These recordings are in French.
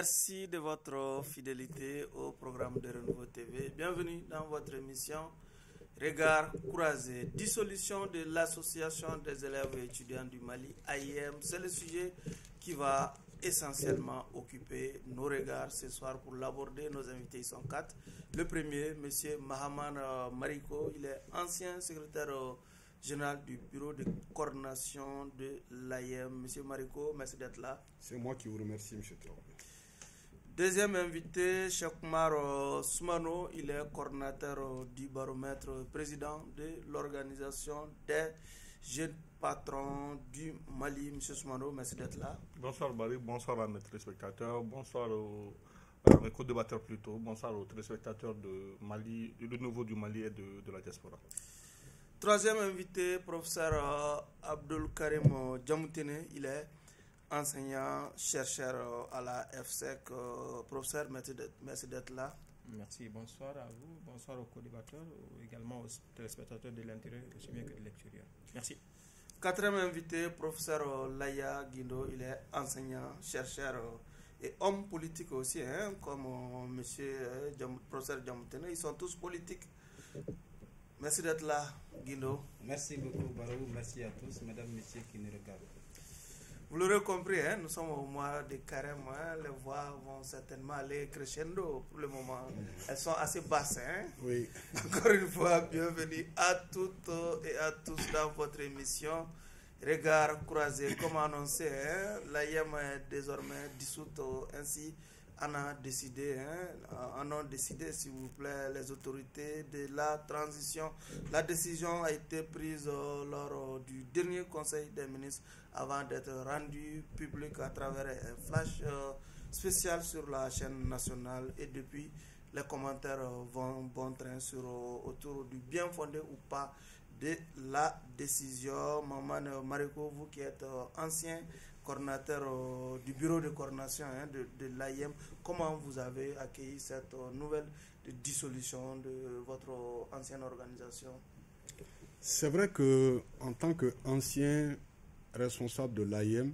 Merci de votre fidélité au programme de Renouveau TV. Bienvenue dans votre émission Regard croisé. Dissolution de l'association des élèves et étudiants du Mali, AIM. C'est le sujet qui va essentiellement occuper nos regards ce soir pour l'aborder. Nos invités ils sont quatre. Le premier, M. Mahaman Mariko, il est ancien secrétaire général du bureau de coordination de l'AIM. M. Mariko, merci d'être là. C'est moi qui vous remercie, M. Traoré. Deuxième invité, Cheikh Oumar Soumano, il est coordinateur du baromètre, président de l'organisation des jeunes patrons du Mali. Monsieur Soumano, merci d'être là. Bonsoir Barry, bonsoir à mes téléspectateurs, bonsoir à mes co-débatteurs plutôt, bonsoir aux téléspectateurs de Mali, de nouveau du Mali et de la diaspora. Troisième invité, professeur Abdul Karim Djamoutene, il est enseignant, chercheur à la FSEC. Professeur, merci d'être là. Merci, bonsoir à vous, bonsoir aux co-débatteurs, également aux téléspectateurs de l'intérieur, aussi bien que de l'extérieur. Merci. Quatrième invité, professeur Laya Guindo, il est enseignant, chercheur et homme politique aussi, comme monsieur professeur Djamoutene, ils sont tous politiques. Merci d'être là, Guindo. Merci beaucoup, Barou. Merci à tous, mesdames, messieurs qui nous regardent. Vous l'aurez compris, nous sommes au mois de carême, les voix vont certainement aller crescendo pour le moment. Elles sont assez basses. Oui. Encore une fois, bienvenue à toutes et à tous dans votre émission Regard croisé. Comme annoncé, l'AIM est désormais dissoute, ainsi en ont décidé, s'il vous plaît, les autorités de la transition. La décision a été prise lors du dernier conseil des ministres avant d'être rendue publique à travers un flash spécial sur la chaîne nationale. Et depuis, les commentaires vont bon train autour du bien fondé ou pas de la décision. Maman Mariko, vous qui êtes ancien coordinateur du bureau de coordination de l'AIM, comment vous avez accueilli cette nouvelle dissolution de votre ancienne organisation? C'est vrai que en tant qu'ancien responsable de l'AIM,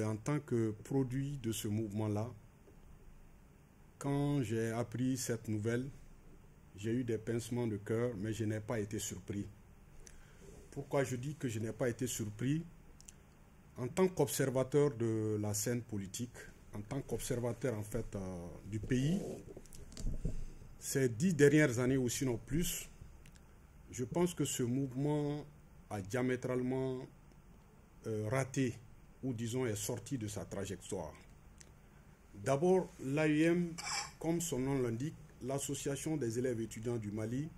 en tant que produit de ce mouvement-là, quand j'ai appris cette nouvelle, j'ai eu des pincements de cœur, mais je n'ai pas été surpris. Pourquoi je dis que je n'ai pas été surpris? En tant qu'observateur de la scène politique, en tant qu'observateur en fait du pays, ces 10 dernières années ou sinon plus, je pense que ce mouvement a diamétralement raté, ou disons est sorti de sa trajectoire. D'abord, l'AIM, comme son nom l'indique, l'Association des élèves étudiants du Mali,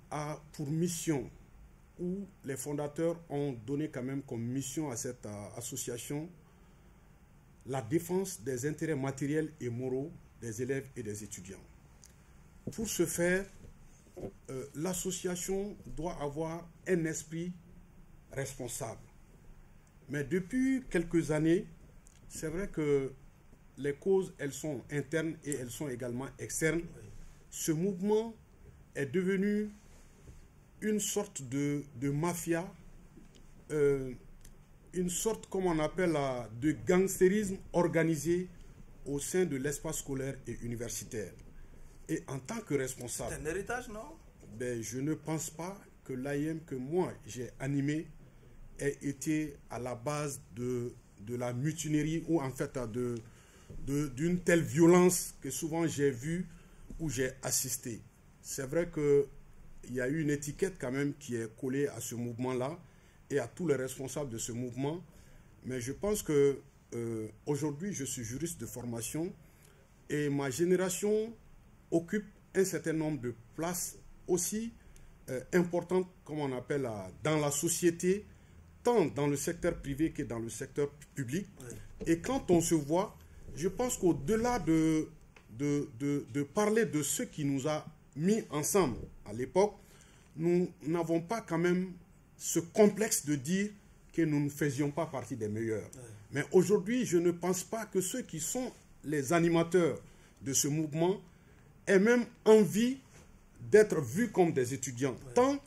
a pour mission, où les fondateurs ont donné quand même comme mission à cette association la défense des intérêts matériels et moraux des élèves et des étudiants. Pour ce faire, l'association doit avoir un esprit responsable. Mais depuis quelques années, c'est vrai que les causes, elles sont internes et elles sont également externes. Ce mouvement est devenu une sorte de mafia, une sorte, comme on appelle, de gangstérisme organisé au sein de l'espace scolaire et universitaire. Et en tant que responsable... C'est un héritage, non? Je ne pense pas que l'AIM que moi j'ai animé ait été à la base de la mutinerie ou en fait d'une telle violence que souvent j'ai vue ou j'ai assisté. C'est vrai que il y a eu une étiquette quand même qui est collée à ce mouvement-là et à tous les responsables de ce mouvement. Mais je pense que aujourd'hui, je suis juriste de formation et ma génération occupe un certain nombre de places aussi importantes, comme on appelle, dans la société, tant dans le secteur privé que dans le secteur public. Oui. Et quand on se voit, je pense qu'au-delà de parler de ce qui nous a mis ensemble à l'époque, nous n'avons pas quand même ce complexe de dire que nous ne faisions pas partie des meilleurs. Ouais. Mais aujourd'hui, je ne pense pas que ceux qui sont les animateurs de ce mouvement aient même envie d'être vus comme des étudiants. Ouais. Tant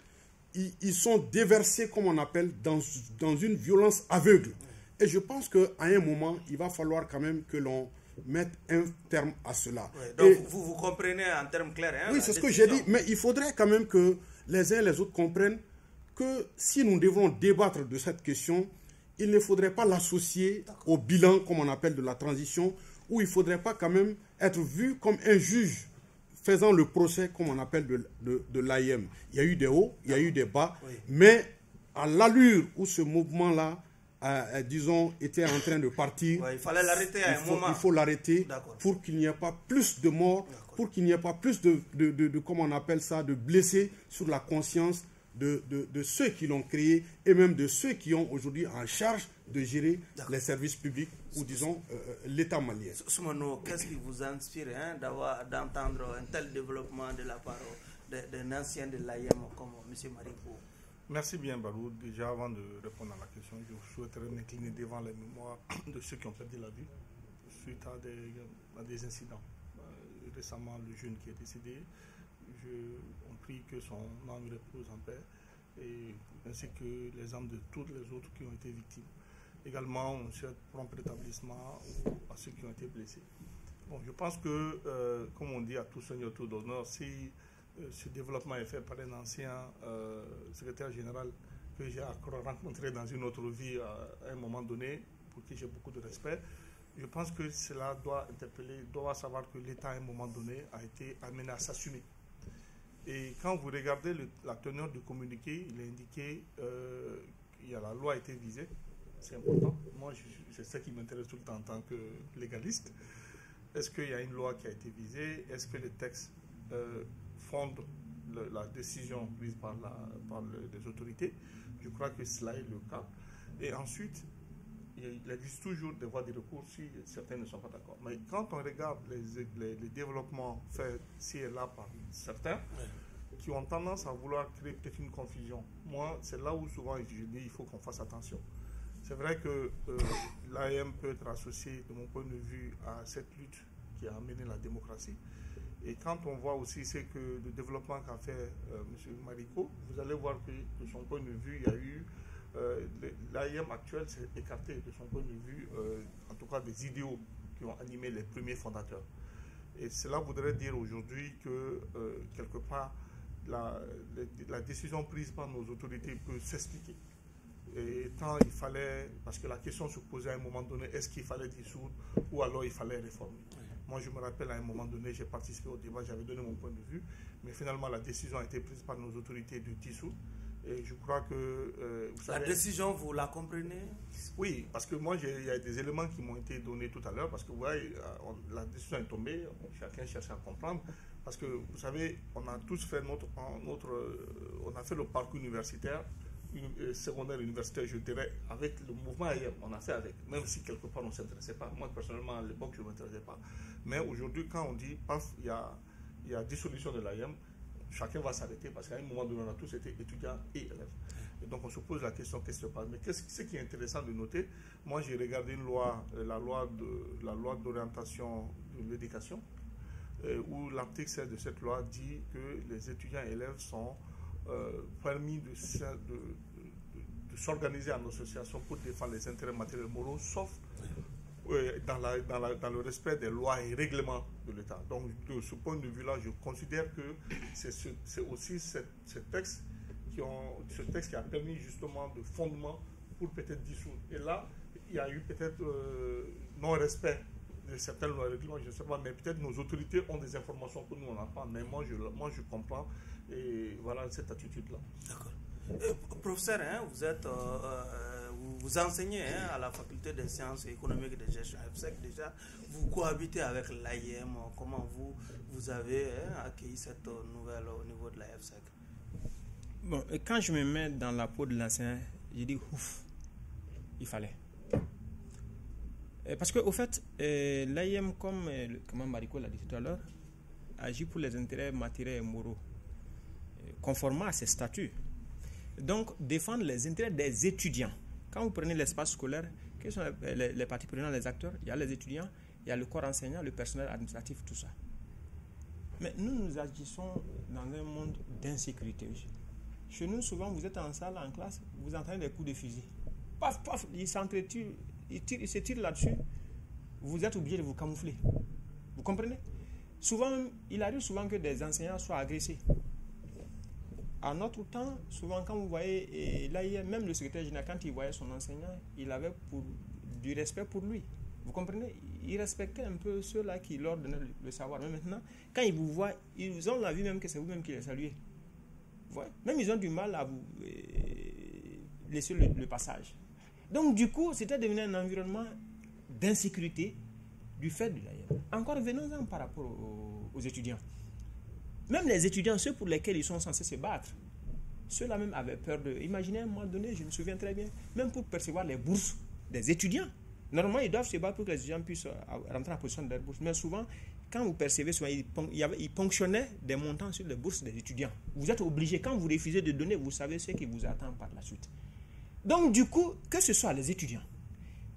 ils sont déversés, comme on appelle, dans une violence aveugle. Ouais. Et je pense qu'à un moment, il va falloir quand même que l'on mette un terme à cela. Ouais, donc vous comprenez en termes clairs. Hein, oui, c'est ce que j'ai dit, mais il faudrait quand même que les uns et les autres comprennent que si nous devons débattre de cette question, il ne faudrait pas l'associer au bilan, comme on appelle, de la transition, où il ne faudrait pas quand même être vu comme un juge faisant le procès, comme on appelle, de l'AIM. Il y a eu des hauts, il y a eu des bas, mais à l'allure où ce mouvement-là, disons, était en train de partir, il fallait l'arrêter à un moment. Il faut l'arrêter pour qu'il n'y ait pas plus de morts, pour qu'il n'y ait pas plus de comment on appelle ça, de blessés sur la conscience de ceux qui l'ont créé et même de ceux qui ont aujourd'hui en charge de gérer les services publics ou disons l'État malien. Soumano, qu'est-ce qui vous inspire d'entendre un tel développement de la part d'un ancien de l'AIM comme M. Marico? Merci bien, Barou. Déjà, avant de répondre à la question, je souhaiterais m'incliner devant les mémoires de ceux qui ont perdu la vie suite à des incidents. Récemment, le jeune qui est décédé, on prie que son âme repose en paix, ainsi que les âmes de toutes les autres qui ont été victimes. Également, on souhaite prompt rétablissement à ceux qui ont été blessés. Bon, je pense que, comme on dit à tout seigneur, tout d'honneur, si ce développement est fait par un ancien secrétaire général que j'ai rencontré dans une autre vie à un moment donné, pour qui j'ai beaucoup de respect, je pense que cela doit interpeller, doit savoir que l'État à un moment donné a été amené à s'assumer. Et quand vous regardez la teneur du communiqué, il est indiqué qu'il y a la loi a été visée, c'est important. Moi, c'est ça qui m'intéresse tout le temps en tant que légaliste. Est-ce qu'il y a une loi qui a été visée? Est-ce que les textes fondent la décision prise par les autorités? Je crois que cela est le cas. Et ensuite, il existe toujours des voies de recours si certains ne sont pas d'accord. Mais quand on regarde les développements faits ci et là par certains, qui ont tendance à vouloir créer peut-être une confusion, moi, c'est là où souvent je dis il faut qu'on fasse attention. C'est vrai que l'AM peut être associée, de mon point de vue, à cette lutte qui a amené la démocratie. Et quand on voit aussi que le développement qu'a fait M. Marico, vous allez voir que de son point de vue, il y a eu l'AIM actuel s'est écarté de son point de vue, en tout cas des idéaux qui ont animé les premiers fondateurs. Et cela voudrait dire aujourd'hui que quelque part la décision prise par nos autorités peut s'expliquer. Et tant il fallait, parce que la question se posait à un moment donné, est-ce qu'il fallait dissoudre ou alors il fallait réformer? Moi, je me rappelle à un moment donné, j'ai participé au débat, j'avais donné mon point de vue, mais finalement, la décision a été prise par nos autorités de dissoudre. Et je crois que... vous savez, la décision, vous la comprenez? Oui, parce que moi, il y a des éléments qui m'ont été donnés tout à l'heure, parce que vous voyez, la décision est tombée, chacun cherche à comprendre, parce que vous savez, on a tous fait on a fait le parcours universitaire, secondaire universitaire, je dirais, avec le mouvement ailleurs, on a fait avec, même si quelque part on ne s'intéressait pas. Moi, personnellement, à l'époque, je ne m'intéressais pas. Mais aujourd'hui, quand on dit, paf, il y a dissolution de l'AIM, chacun va s'arrêter parce qu'à un moment donné, on a tous été étudiants et élèves. Et donc, on se pose la question, qu'est-ce qui se passe? Mais ce qui est intéressant de noter, moi, j'ai regardé une loi, la loi d'orientation de l'éducation, où l'article 16 de cette loi dit que les étudiants et élèves sont permis de s'organiser en association pour défendre les intérêts matériels et moraux, sauf dans le respect des lois et règlements de l'État. Donc, de ce point de vue-là, je considère que c'est aussi ce texte qui a permis justement de fondement pour peut-être dissoudre. Et là, il y a eu peut-être non-respect de certaines lois et règlements, je ne sais pas, mais peut-être nos autorités ont des informations que nous on n'a pas, mais moi je comprends, et voilà cette attitude-là. D'accord. Professeur, vous enseignez à la faculté des sciences économiques et de gestion FSEC déjà, vous cohabitez avec l'AIM, comment vous avez accueilli cette nouvelle au niveau de la FSEC? Bon, quand je me mets dans la peau de l'ancien, je dis ouf, il fallait. Parce qu'au fait, l'AIM, comme Marico l'a dit tout à l'heure, agit pour les intérêts matériels et moraux, conformément à ses statuts. Donc, défendre les intérêts des étudiants. Quand vous prenez l'espace scolaire, quels sont les parties prenantes, les acteurs? Il y a les étudiants, il y a le corps enseignant, le personnel administratif, tout ça. Mais nous agissons dans un monde d'insécurité. Chez nous, souvent, vous êtes en salle, en classe, vous entendez des coups de fusil. paf, paf, ils s'entretuent, ils se tirent là-dessus. Vous êtes obligé de vous camoufler. Vous comprenez? Souvent, il arrive souvent que des enseignants soient agressés. À notre temps, souvent quand vous voyez, et là, même le secrétaire général, quand il voyait son enseignant, il avait du respect pour lui. Vous comprenez? Il respectait un peu ceux-là qui leur donnaient le savoir. Mais maintenant, quand ils vous voient, ils ont la vue même que c'est vous-même qui les saluez. Même ils ont du mal à vous laisser le passage. Donc du coup, c'était devenu un environnement d'insécurité du fait de l'AIM. Encore venons-en par rapport aux étudiants. Même les étudiants, ceux pour lesquels ils sont censés se battre, ceux-là même avaient peur de... Imaginez à un moment donné, je me souviens très bien, même pour percevoir les bourses des étudiants. Normalement, ils doivent se battre pour que les étudiants puissent rentrer en position de leur bourse. Mais souvent, quand vous percevez, souvent, ils ponctionnaient des montants sur les bourses des étudiants. Vous êtes obligé, quand vous refusez de donner, vous savez ce qui vous attend par la suite. Donc, du coup, que ce soit les étudiants,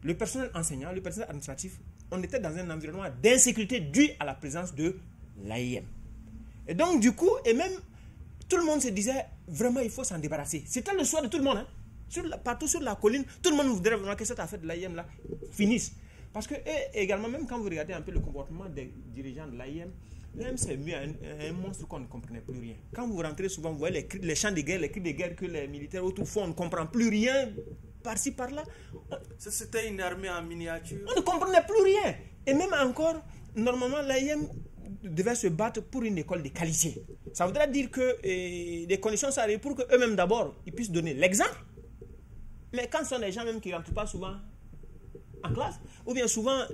le personnel enseignant, le personnel administratif, on était dans un environnement d'insécurité dû à la présence de l'AIM. Et donc, du coup, et même, tout le monde se disait, vraiment, il faut s'en débarrasser. C'était le choix de tout le monde. Hein. Partout sur la colline, tout le monde voudrait vraiment que cette affaire de l'AIM là finisse. Parce que, et également, même quand vous regardez un peu le comportement des dirigeants de l'AIM, l'AIM c'est mieux un monstre qu'on ne comprenait plus rien. Quand vous rentrez souvent, vous voyez les chants de guerre, les cris de guerre que les militaires autour font, on ne comprend plus rien, par-ci, par-là. C'était une armée en miniature. On ne comprenait plus rien. Et même encore, normalement, l'AIM devait se battre pour une école de qualité. Ça voudrait dire que les conditions sont arrivées pour qu'eux-mêmes d'abord, ils puissent donner l'exemple. Mais quand ce sont des gens même qui ne rentrent pas souvent en classe, ou bien souvent,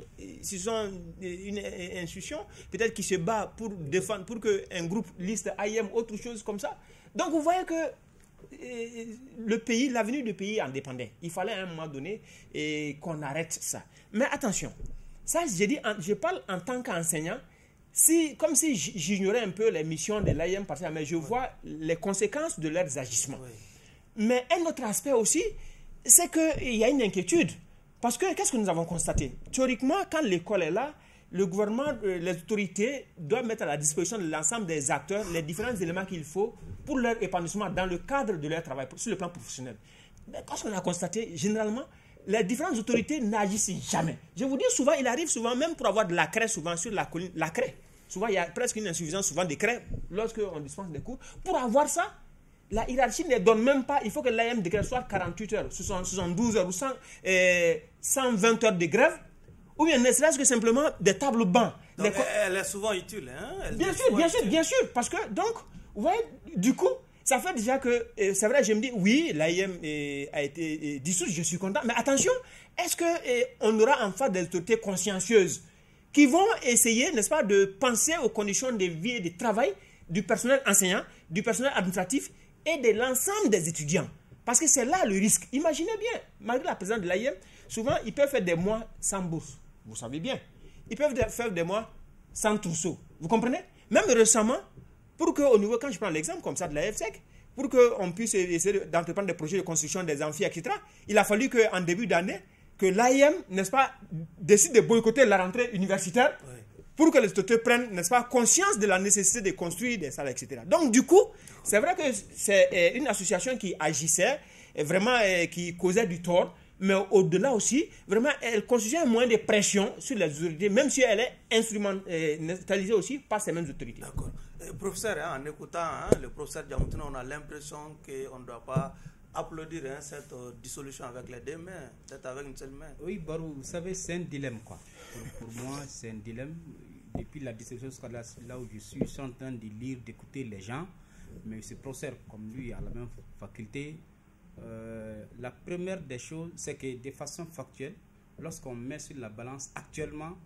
ce sont une institution, peut-être qui se bat pour défendre, pour qu'un groupe liste AIM, autre chose comme ça. Donc vous voyez que le pays, l'avenir du pays en dépendait. Il fallait à un moment donné qu'on arrête ça. Mais attention, ça je parle en tant qu'enseignant, comme si j'ignorais un peu les missions de l'AIM, mais je vois les conséquences de leurs agissements. Oui. Mais un autre aspect aussi, c'est qu'il y a une inquiétude. Parce que qu'est-ce que nous avons constaté? Théoriquement, quand l'école est là, le gouvernement, les autorités doivent mettre à la disposition de l'ensemble des acteurs les différents éléments qu'il faut pour leur épanouissement dans le cadre de leur travail, sur le plan professionnel. Mais qu'est-ce qu'on a constaté? Généralement, les différentes autorités n'agissent jamais. Je vous dis souvent, il arrive souvent, même pour avoir de la craie souvent sur la colline, la craie. Souvent, il y a presque une insuffisance souvent de craie lorsqu'on dispense des cours. Pour avoir ça, la hiérarchie ne donne même pas, il faut que l'AIM décrète soit 48 heures, 72 heures ou 120 heures de grève, ou bien ne serait-ce que simplement des tables bancs. Donc elle est souvent utile. Hein? Bien sûr, parce que donc, vous voyez, du coup, ça fait déjà que, c'est vrai, je me dis, oui, l'AIM a été dissoute, je suis content, mais attention, est-ce qu'on aura en face des autorités consciencieuses qui vont essayer, n'est-ce pas, de penser aux conditions de vie et de travail du personnel enseignant, du personnel administratif et de l'ensemble des étudiants. Parce que c'est là le risque. Imaginez bien, malgré la présence de l'AIM, souvent ils peuvent faire des mois sans bourse. Vous savez bien. Ils peuvent faire des mois sans trousseau. Vous comprenez? Même récemment, pour qu'au niveau, quand je prends l'exemple comme ça de la FSEC, pour qu'on puisse essayer d'entreprendre des projets de construction des amphis, etc., il a fallu qu'en début d'année, que l'AIM, n'est-ce pas, décide de boycotter la rentrée universitaire. Oui. Pour que les autorités prennent, n'est-ce pas, conscience de la nécessité de construire des salles, etc. Donc, du coup, c'est vrai que c'est une association qui agissait, vraiment qui causait du tort, mais au-delà aussi, vraiment, elle constitue un moyen de pression sur les autorités, même si elle est instrumentalisée aussi par ces mêmes autorités. D'accord. Professeur, hein, en écoutant le professeur Diamoutine, on a l'impression qu'on ne doit pas applaudir cette dissolution avec les deux mains, peut-être avec une seule main. Oui, Barou, vous savez, c'est un dilemme, quoi. Pour moi, c'est un dilemme. Depuis la dissolution jusqu'à là où je suis en train de lire, d'écouter les gens, mais ce professeur, comme lui, a la même faculté. La première des choses, c'est que de façon factuelle, lorsqu'on met sur la balance actuellement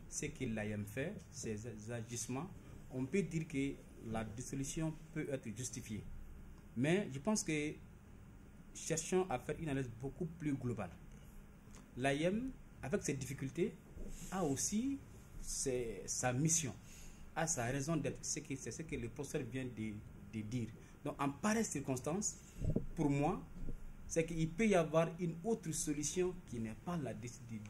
ce que l'AIM fait, ses agissements, on peut dire que la dissolution peut être justifiée. Mais je pense que cherchons à faire une analyse beaucoup plus globale. L'AIM, avec ses difficultés, a aussi sa mission, a sa raison d'être. C'est ce que le professeur vient de dire. Donc, en pareille circonstance, pour moi, c'est qu'il peut y avoir une autre solution qui n'est pas la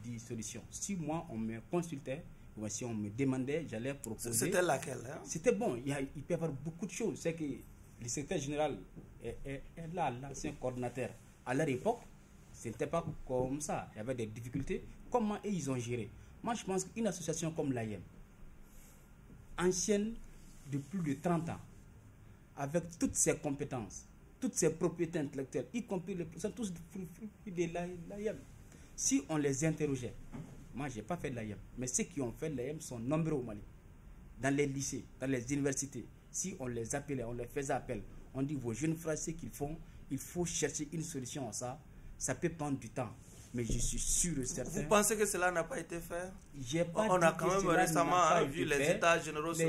dissolution. Si moi, on me consultait, ou si on me demandait, j'allais proposer. C'était laquelle, hein? C'était bon. Il peut y avoir beaucoup de choses. C'est que le secrétaire général est là, l'ancien coordinateur. À leur époque, ce n'était pas comme ça. Il y avait des difficultés. Comment ils ont géré? Moi, je pense qu'une association comme l'AIM, ancienne de plus de 30 ans, avec toutes ses compétences, toutes ses propriétés intellectuelles, y compris les sont tous fruits de l'AIM. Si on les interrogeait, moi, je n'ai pas fait de l'AIM, mais ceux qui ont fait de l'AIM sont nombreux au Mali. Dans les lycées, dans les universités, si on les appelait, on les faisait appel, on dit vos jeunes frères, ce qu'ils font, il faut chercher une solution à ça. Ça peut prendre du temps, mais je suis sûr et certain. Vous pensez que cela n'a pas été fait? On a quand même récemment vu les états généraux sur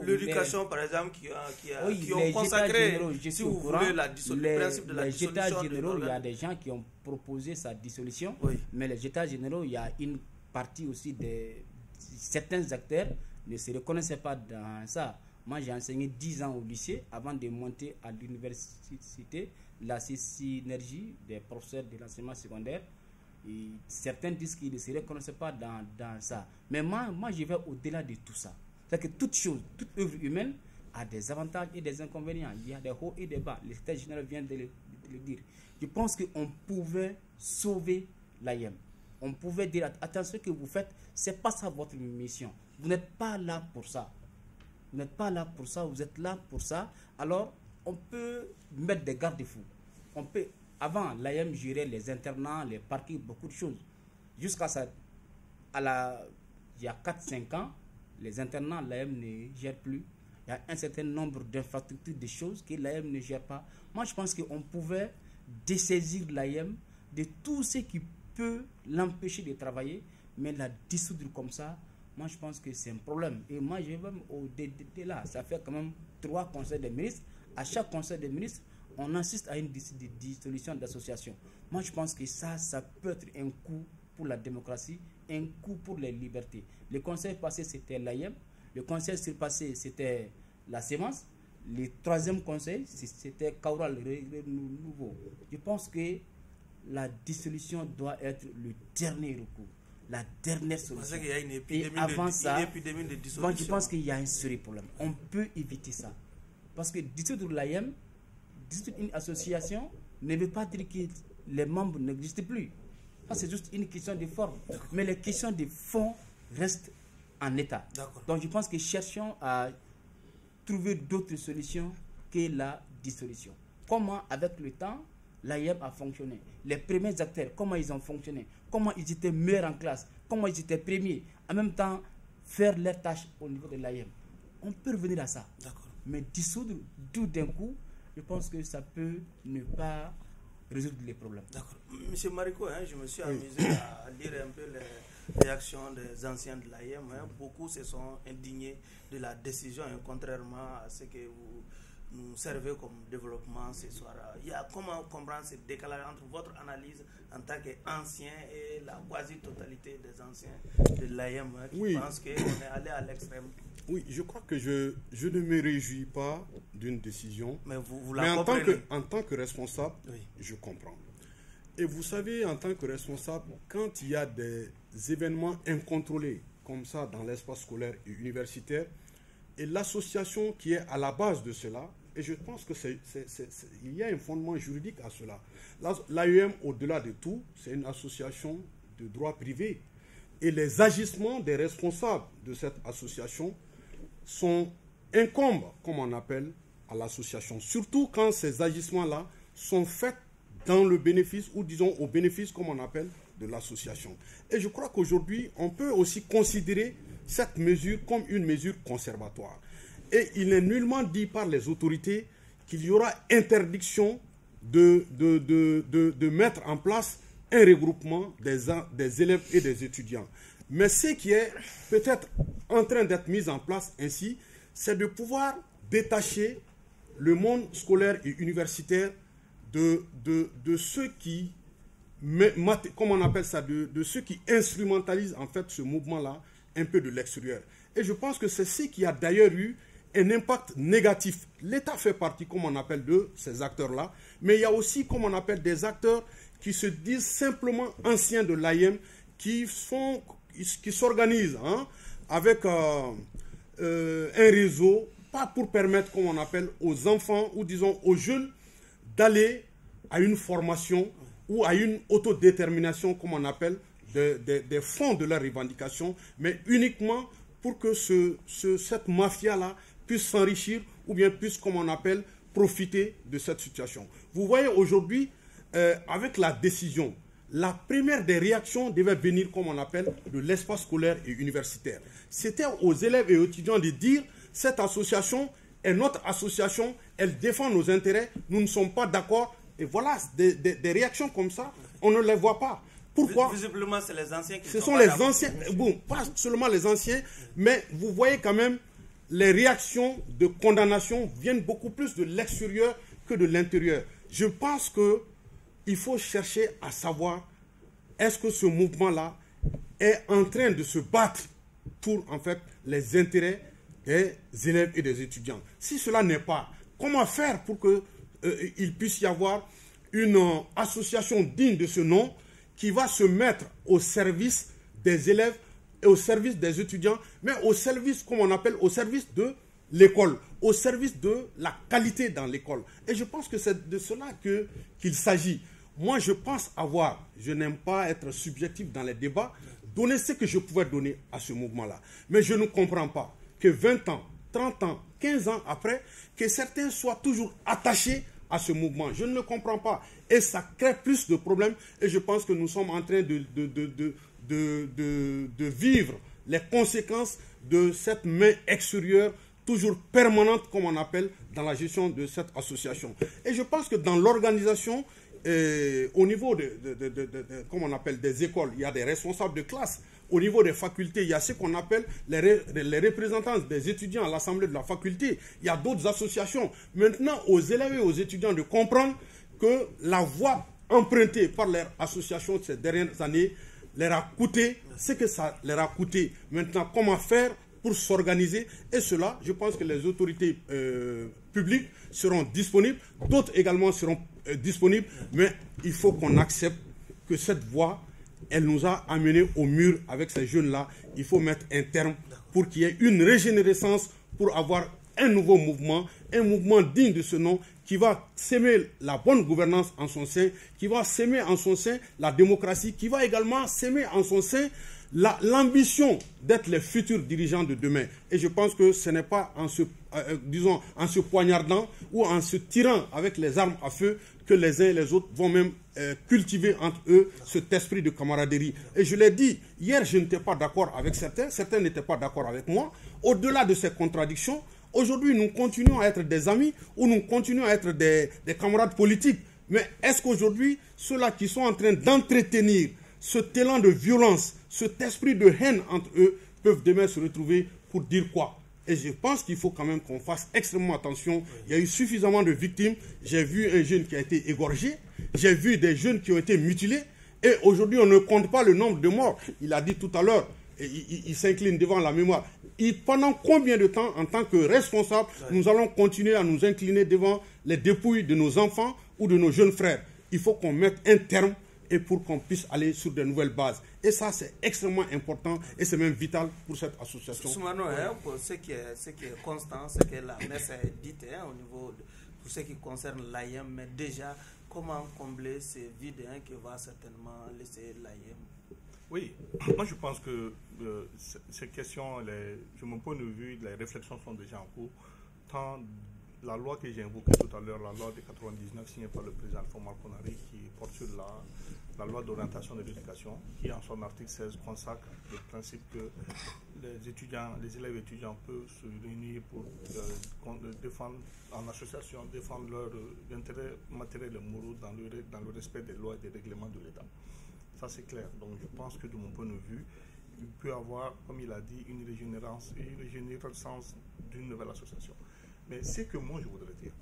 l'éducation, par exemple, qui ont consacré, si vous voulez, le principe de la dissolution. Les états généraux, il y a des gens qui ont proposé sa dissolution, mais les états généraux, il y a une partie aussi de certains acteurs ne se reconnaissaient pas dans ça. Moi, j'ai enseigné 10 ans au lycée avant de monter à l'université. La synergie des professeurs de l'enseignement secondaire. Et certains disent qu'ils ne se reconnaissent pas dans ça. Mais moi, je vais au-delà de tout ça. C'est-à-dire que toute chose, toute œuvre humaine a des avantages et des inconvénients. Il y a des hauts et des bas. Le secrétaire général vient de le dire. Je pense qu'on pouvait sauver l'AIM. On pouvait dire, attention, ce que vous faites, ce n'est pas ça votre mission. Vous n'êtes pas là pour ça. Vous n'êtes pas là pour ça, vous êtes là pour ça. Alors, on peut mettre des garde-fous. On peut, avant, l'AIM gérait les internats, les parquets, beaucoup de choses. Jusqu'à ça, il y a 4-5 ans, les internats, l'AIM ne gère plus. Il y a un certain nombre d'infrastructures, de choses que l'AIM ne gère pas. Moi, je pense qu'on pouvait dessaisir l'AIM de tout ce qui peut l'empêcher de travailler, mais la dissoudre comme ça, moi, je pense que c'est un problème. Et moi, je vais même au-delà. Ça fait quand même 3 conseils des ministres. À chaque conseil des ministres, on assiste à une dissolution d'association. Moi, je pense que ça peut être un coup pour la démocratie, un coup pour les libertés. Le conseil passé, c'était l'AIM. Le conseil surpassé, c'était la sémence. Le 3e conseil, c'était Kaura, le nouveau. Je pense que la dissolution doit être le dernier recours. La dernière solution. Il y a une épidémie, de dissolution. Bon, je pense qu'il y a un sérieux problème. On peut éviter ça. Parce que dissoudre l'AIM, dissoudre une association, ne veut pas dire que les membres n'existent plus. C'est juste une question de forme. Mais les questions de fond restent en état. Donc je pense que cherchons à trouver d'autres solutions que la dissolution. Comment, avec le temps, l'AIM a fonctionné? Les premiers acteurs, comment ils ont fonctionné? Comment ils étaient meilleurs en classe? Comment ils étaient premiers? En même temps, faire leurs tâches au niveau de l'AIM. On peut revenir à ça. Mais dissoudre tout d'un coup, je pense que ça peut ne pas résoudre les problèmes. D'accord. Monsieur Marico, je me suis amusé à lire un peu les réactions des anciens de l'AIM. Beaucoup se sont indignés de la décision, contrairement à ce que vous nous servez comme développement ce soir. Comment comprendre ce décalage entre votre analyse en tant qu'ancien et la quasi-totalité des anciens de l'AIM qui pensent qu'on est allé à l'extrême? Oui, je crois que je ne me réjouis pas d'une décision. Mais en tant que responsable, je comprends. Et vous savez, en tant que responsable, quand il y a des événements incontrôlés comme ça dans l'espace scolaire et universitaire, et l'association qui est à la base de cela, et je pense que il y a un fondement juridique à cela. L'AEM, au-delà de tout, c'est une association de droit privé. Et les agissements des responsables de cette association incombent, comme on appelle, à l'association. Surtout quand ces agissements-là sont faits dans le bénéfice, ou disons au bénéfice, comme on appelle, de l'association. Et je crois qu'aujourd'hui, on peut aussi considérer cette mesure comme une mesure conservatoire. Et il n'est nullement dit par les autorités qu'il y aura interdiction de mettre en place un regroupement des élèves et des étudiants. Mais ce qui est peut-être en train d'être mis en place ainsi, c'est de pouvoir détacher le monde scolaire et universitaire de ceux qui, comment on appelle ça, de ceux qui instrumentalisent en fait ce mouvement-là un peu de l'extérieur. Et je pense que c'est ce qui a d'ailleurs eu un impact négatif. L'État fait partie, comme on appelle, de ces acteurs-là, mais il y a aussi, comme on appelle, des acteurs qui se disent simplement anciens de l'AIM, qui s'organisent avec un réseau, pas pour permettre, comme on appelle, aux enfants ou disons aux jeunes d'aller à une formation ou à une autodétermination, comme on appelle, des fonds de leurs revendications, mais uniquement pour que cette mafia-là puisse s'enrichir ou bien puisse, comme on appelle, profiter de cette situation. Vous voyez aujourd'hui, avec la décision, la première des réactions devait venir, comme on appelle, de l'espace scolaire et universitaire. C'était aux élèves et aux étudiants de dire, cette association est notre association, elle défend nos intérêts, nous ne sommes pas d'accord. Et voilà, des réactions comme ça, on ne les voit pas. Pourquoi? Visiblement, c'est les anciens qui Ce sont sont les anciens, bon, pas seulement les anciens, mais vous voyez quand même, les réactions de condamnation viennent beaucoup plus de l'extérieur que de l'intérieur. Je pense qu'il faut chercher à savoir, est-ce que ce mouvement-là est en train de se battre pour, en fait, les intérêts des élèves et des étudiants. Si cela n'est pas, comment faire pour qu'il puisse y avoir une association digne de ce nom qui va se mettre au service des élèves et au service des étudiants, mais au service, comme on appelle, au service de l'école, au service de la qualité dans l'école. Et je pense que c'est de cela qu'il s'agit. Moi, je pense avoir, je n'aime pas être subjectif dans les débats, donner ce que je pouvais donner à ce mouvement-là. Mais je ne comprends pas que 20 ans, 30 ans, 15 ans après, que certains soient toujours attachés à ce mouvement. Je ne le comprends pas. Et ça crée plus de problèmes. Et je pense que nous sommes en train de vivre les conséquences de cette main extérieure toujours permanente, comme on appelle, dans la gestion de cette association. Et je pense que dans l'organisation, au niveau comme on appelle, des écoles, il y a des responsables de classe. Au niveau des facultés, il y a ce qu'on appelle les représentants des étudiants à l'assemblée de la faculté. Il y a d'autres associations. Maintenant, aux élèves et aux étudiants de comprendre que la voie empruntée par leur association ces dernières années leur a coûté ce que ça leur a coûté. Maintenant, comment faire pour s'organiser? Et cela, je pense que les autorités publiques seront disponibles. D'autres également seront disponibles. Mais il faut qu'on accepte que cette voie, elle nous a amenés au mur avec ces jeunes-là. Il faut mettre un terme pour qu'il y ait une régénérescence, pour avoir un nouveau mouvement, un mouvement digne de ce nom, qui va s'aimer la bonne gouvernance en son sein, qui va s'aimer en son sein la démocratie, qui va également s'aimer en son sein l'ambition d'être les futurs dirigeants de demain. Et je pense que ce n'est pas en se poignardant ou en se tirant avec les armes à feu que les uns et les autres vont même cultiver entre eux cet esprit de camaraderie. Et je l'ai dit, hier je n'étais pas d'accord avec certains n'étaient pas d'accord avec moi. Au-delà de ces contradictions, aujourd'hui nous continuons à être des amis ou nous continuons à être des camarades politiques. Mais est-ce qu'aujourd'hui, ceux-là qui sont en train d'entretenir cet élan de violence, cet esprit de haine entre eux, peuvent demain se retrouver pour dire quoi? Et je pense qu'il faut quand même qu'on fasse extrêmement attention. Il y a eu suffisamment de victimes. J'ai vu un jeune qui a été égorgé. J'ai vu des jeunes qui ont été mutilés. Et aujourd'hui, on ne compte pas le nombre de morts. Il a dit tout à l'heure, il s'incline devant la mémoire. Pendant combien de temps, en tant que responsable, nous allons continuer à nous incliner devant les dépouilles de nos enfants ou de nos jeunes frères? Il faut qu'on mette un terme et pour qu'on puisse aller sur de nouvelles bases. Et ça, c'est extrêmement important et c'est même vital pour cette association. Soumano, pour ce qui est constant, ce que la messe a dit au niveau pour ce qui concerne l'AIM, mais déjà, comment combler ces vides qui va certainement laisser l'AIM? Oui, moi je pense que ces questions, de mon point de vue, les réflexions sont déjà en cours. Tant la loi que j'ai invoquée tout à l'heure, la loi de 99 signée par le président Alpha Konaré, qui porte sur la loi d'orientation de l'éducation, qui en son article 16 consacre le principe que les élèves étudiants peuvent se réunir pour défendre en association, défendre leurs intérêts matériels et moraux dans le respect des lois et des règlements de l'État. Ça c'est clair. Donc je pense que de mon point de vue, il peut y avoir, comme il a dit, une régénérescence d'une nouvelle association. Mais c'est que moi je voudrais dire.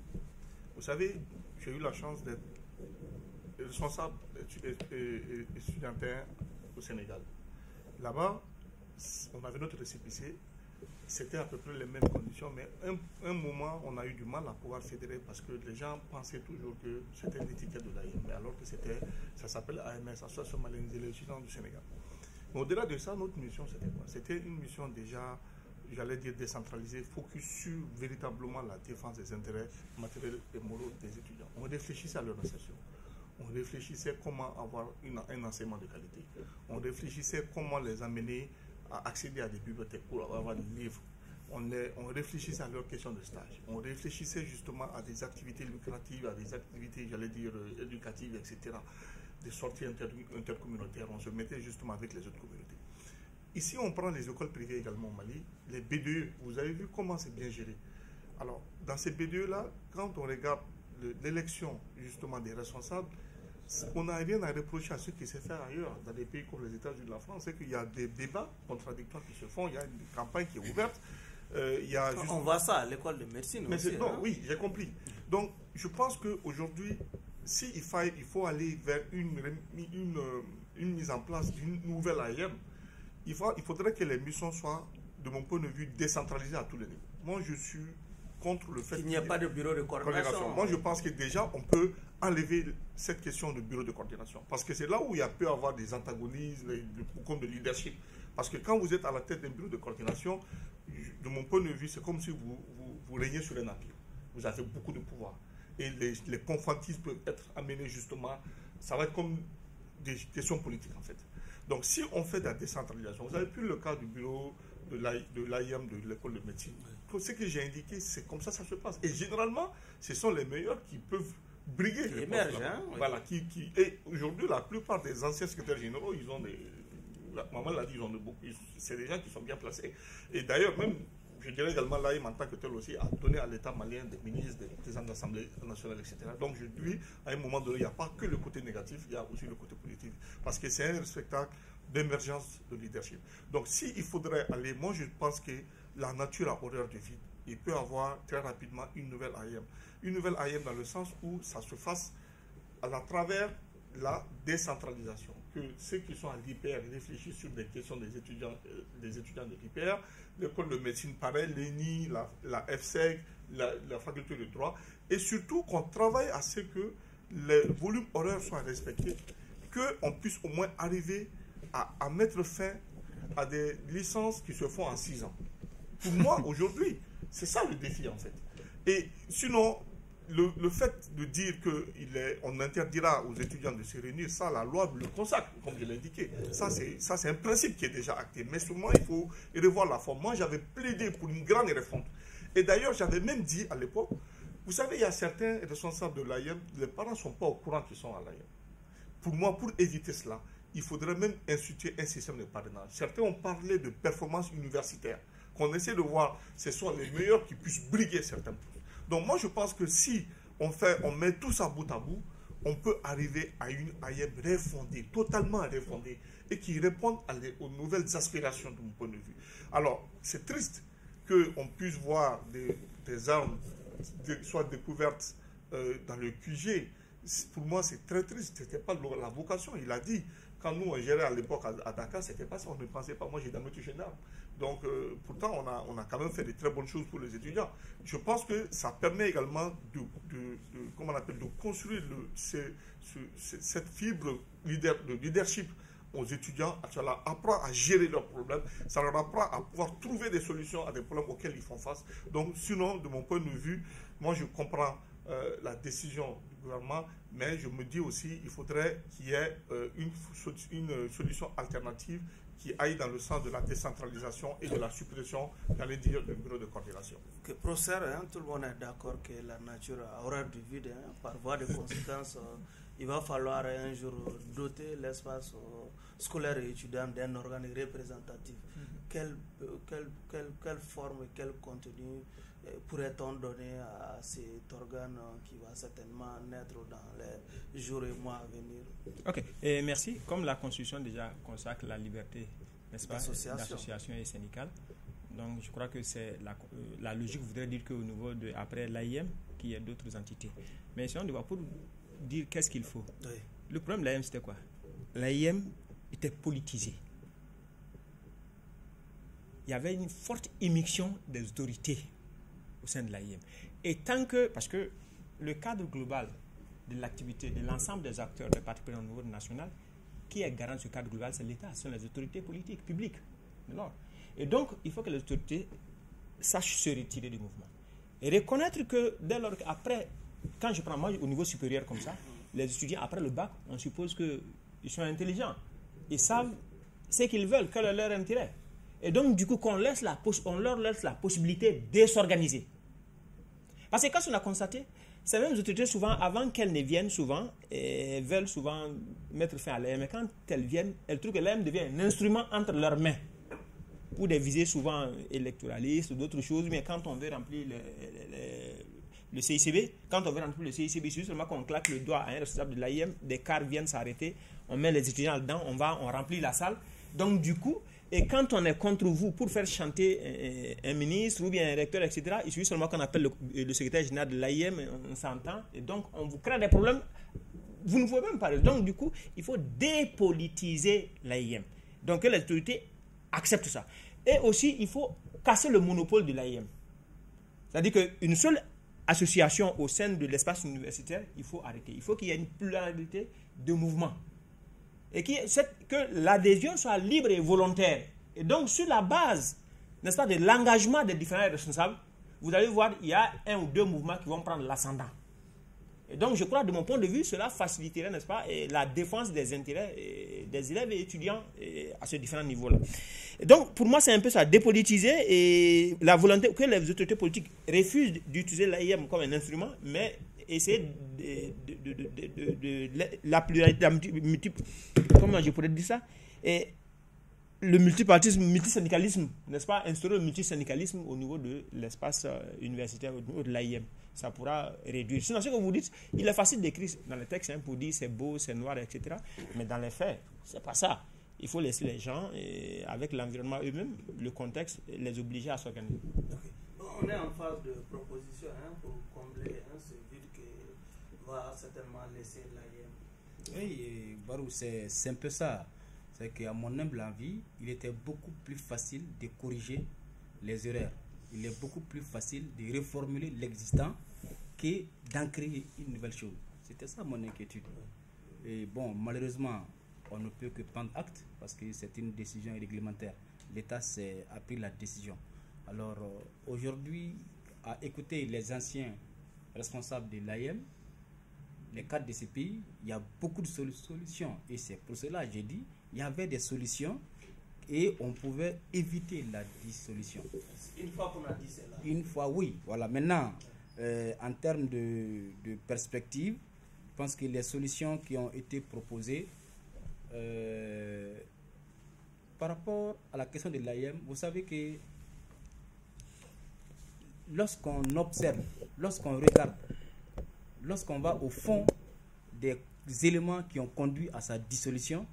Vous savez, j'ai eu la chance d'être responsable étudiantin au Sénégal. Là-bas, on avait notre récépissé, c'était à peu près les mêmes conditions, mais un moment, on a eu du mal à pouvoir fédérer parce que les gens pensaient toujours que c'était l'étiquette de l'AIM, mais alors que ça s'appelle AMS, Association malienne des étudiants du Sénégal. Mais au-delà de ça, notre mission, c'était quoi? C'était une mission déjà, j'allais dire décentralisée, focus sur véritablement la défense des intérêts matériels et moraux des étudiants. On réfléchissait à leur insertion. on réfléchissait comment avoir un enseignement de qualité. On réfléchissait comment les amener à accéder à des bibliothèques pour avoir des livres. On réfléchissait à leurs questions de stage. On réfléchissait justement à des activités lucratives, à des activités, j'allais dire, éducatives, etc. Des sorties intercommunautaires. On se mettait justement avec les autres communautés. Ici, on prend les écoles privées également au Mali. Les BDE, vous avez vu comment c'est bien géré. Alors, dans ces BDE-là, quand on regarde l'élection justement des responsables, on n'a rien à reprocher à ce qui s'est fait ailleurs, dans des pays comme les États-Unis de la France, c'est qu'il y a des débats contradictoires qui se font, il y a une campagne qui est ouverte. On voit ça à l'école de médecine aussi. Non, oui, j'ai compris. Donc, je pense qu'aujourd'hui, il faut aller vers une mise en place d'une nouvelle AIM, il faudrait que les missions soient, de mon point de vue, décentralisées à tous les niveaux. Moi, je suis contre le fait qu'il n'y a pas de bureau de coordination. Moi, je pense que déjà, on peut enlever cette question de bureau de coordination. Parce que c'est là où il peut y avoir des antagonismes, comme de leadership. Parce que quand vous êtes à la tête d'un bureau de coordination, de mon point de vue, c'est comme si vous régnez sur un navire. Vous avez beaucoup de pouvoir. Et les confantismes peuvent être amenés justement, ça va être comme des questions politiques en fait. Donc si on fait de la décentralisation, vous avez plus le cas du bureau de l'AIM de l'école de médecine. Ce que j'ai indiqué, c'est comme ça se passe. Et généralement, ce sont les meilleurs qui peuvent briguer. Qui émergent, hein, oui. Voilà, et aujourd'hui, la plupart des anciens secrétaires généraux, ils ont maman l'a dit, ils ont beaucoup. C'est des gens qui sont bien placés. Et d'ailleurs, même, je dirais également, l'AIM en tant que tel aussi, a donné à l'État malien des ministres, des présidents de l'Assemblée nationale, etc. Donc je dis, à un moment donné, il n'y a pas que le côté négatif, il y a aussi le côté positif. Parce que c'est un spectacle d'émergence de leadership. Donc s'il faudrait aller, moi je pense que la nature a horreur du vide. Il peut y avoir très rapidement une nouvelle AIM. Une nouvelle AIM dans le sens où ça se fasse à travers la décentralisation. Que ceux qui sont à l'IPR réfléchissent sur des questions des étudiants de l'IPR, l'école de médecine pareil, l'ENI, la FSEC, la faculté de droit, et surtout qu'on travaille à ce que les volumes horaires soient respectés, qu'on puisse au moins arriver à mettre fin à des licences qui se font en 6 ans. Pour moi, aujourd'hui, c'est ça le défi en fait. Et sinon, le fait de dire qu'on interdira aux étudiants de se réunir, ça, la loi le consacre, comme je l'ai indiqué. Ça, c'est un principe qui est déjà acté. Mais seulement, il faut revoir la forme. Moi, j'avais plaidé pour une grande réforme. Et d'ailleurs, j'avais même dit à l'époque, vous savez, il y a certains responsables de l'AIM, les parents ne sont pas au courant qu'ils sont à l'AIM. Pour moi, pour éviter cela, il faudrait même instituer un système de parrainage. Certains ont parlé de performance universitaire, qu'on essaie de voir, ce sont les meilleurs qui puissent briguer certains postes. Donc moi, je pense que si on met tout ça bout à bout, on peut arriver à une AIM refondée, totalement refondée, et qui réponde aux nouvelles aspirations de mon point de vue. Alors, c'est triste qu'on puisse voir des armes soit découvertes dans le QG. Pour moi, c'est très triste. Ce n'était pas la vocation. Il a dit, quand nous, on gérait à l'époque à Dakar, ce n'était pas ça. On ne pensait pas. Moi, j'ai jamais touché une arme. Donc, pourtant, on a quand même fait de très bonnes choses pour les étudiants. Je pense que ça permet également de construire cette fibre de leadership aux étudiants. Ça leur apprend à gérer leurs problèmes. Ça leur apprend à pouvoir trouver des solutions à des problèmes auxquels ils font face. Donc, sinon, de mon point de vue, moi, je comprends la décision du gouvernement, mais je me dis aussi qu'il faudrait qu'il y ait une solution alternative qui aille dans le sens de la décentralisation et de la suppression, j'allais dire, du bureau de coordination. Professeur, tout le monde est d'accord que la nature a horreur du vide. Par voie de conséquence, il va falloir un jour doter l'espace scolaire et étudiant d'un organe représentatif. Quelle forme et quel contenu pourrait-on donner à cet organe qui va certainement naître dans les jours et mois à venir? Ok, et merci. Comme la Constitution déjà consacre la liberté, n'est-ce pas, d'association et syndicale, donc je crois que c'est la logique voudrait dire qu'au niveau après l'AIM, qu'il y ait d'autres entités. Mais si on doit pour dire qu'est-ce qu'il faut. Oui. Le problème de l'AIM, c'était quoi? L'AIM était politisé. Il y avait une forte immixtion des autorités au sein de l'AIM. Et tant que, parce que le cadre global de l'activité de l'ensemble des acteurs des parties prenantes au niveau national, qui est garant de ce cadre global, c'est l'État, ce sont les autorités politiques, publiques. Et donc, il faut que les autorités sachent se retirer du mouvement. Et reconnaître que dès lors qu'après, quand je prends moi au niveau supérieur comme ça, les étudiants, après le bac, on suppose qu'ils sont intelligents. Ils savent ce qu'ils veulent, quel est leur intérêt. Et donc, du coup, on leur laisse la possibilité de s'organiser. Parce que quand on a constaté, ces mêmes autorités, souvent, avant qu'elles ne viennent souvent, veulent souvent mettre fin à l'AM. Et quand elles viennent, elles trouvent que l'AM devient un instrument entre leurs mains pour des visées souvent électoralistes ou d'autres choses. Mais quand on veut remplir le CICB, c'est seulement qu'on claque le doigt à un responsable de l'AIM, des cars viennent s'arrêter, on met les étudiants dedans, on remplit la salle. Donc, du coup, et quand on est contre vous pour faire chanter un ministre ou bien un recteur, etc., il suffit seulement qu'on appelle le secrétaire général de l'AIM, on s'entend, et donc on vous crée des problèmes, vous ne pouvez même pas. Donc du coup, il faut dépolitiser l'AIM. Donc que les autorités acceptent ça. Et aussi, il faut casser le monopole de l'AIM. C'est-à-dire qu'une seule association au sein de l'espace universitaire, il faut arrêter. Il faut qu'il y ait une pluralité de mouvements. Et que l'adhésion soit libre et volontaire. Et donc, sur la base, n'est-ce pas, de l'engagement des différents responsables, vous allez voir, il y a un ou deux mouvements qui vont prendre l'ascendant. Et donc, je crois, de mon point de vue, cela faciliterait, n'est-ce pas, la défense des intérêts des élèves et étudiants à ces différents niveaux-là. Et donc, pour moi, c'est un peu ça, dépolitiser et la volonté que les autorités politiques refusent d'utiliser l'AIM comme un instrument, mais essayer de la pluralité, comment je pourrais dire ça, et le multipartisme, multisyndicalisme, n'est-ce pas, instaurer le multisyndicalisme au niveau de l'espace universitaire, au niveau de l'AIM, ça pourra réduire. Sinon, ce que vous dites, il est facile d'écrire dans les textes pour dire c'est beau, c'est noir, etc. Mais dans les faits, c'est pas ça. Il faut laisser les gens, avec l'environnement eux-mêmes, le contexte, les obliger à s'organiser. Okay. On est en phase de proposition pour combler ce vide que va certainement laisser l'AIM. Oui, Barou, c'est un peu ça. C'est qu'à mon humble avis, il était beaucoup plus facile de corriger les erreurs. Il est beaucoup plus facile de reformuler l'existant que d'en créer une nouvelle chose. C'était ça mon inquiétude. Et bon, malheureusement, on ne peut que prendre acte parce que c'est une décision réglementaire. L'État a pris la décision. Alors, aujourd'hui, à écouter les anciens responsables de l'AIM, les cadres de ces pays, il y a beaucoup de solutions. Et c'est pour cela que j'ai dit, il y avait des solutions et on pouvait éviter la dissolution. Une fois qu'on a dit cela. Une fois, oui. Voilà. Maintenant, en termes de perspective, je pense que les solutions qui ont été proposées par rapport à la question de l'AIM, vous savez que lorsqu'on observe, lorsqu'on regarde, lorsqu'on va au fond des éléments qui ont conduit à sa dissolution,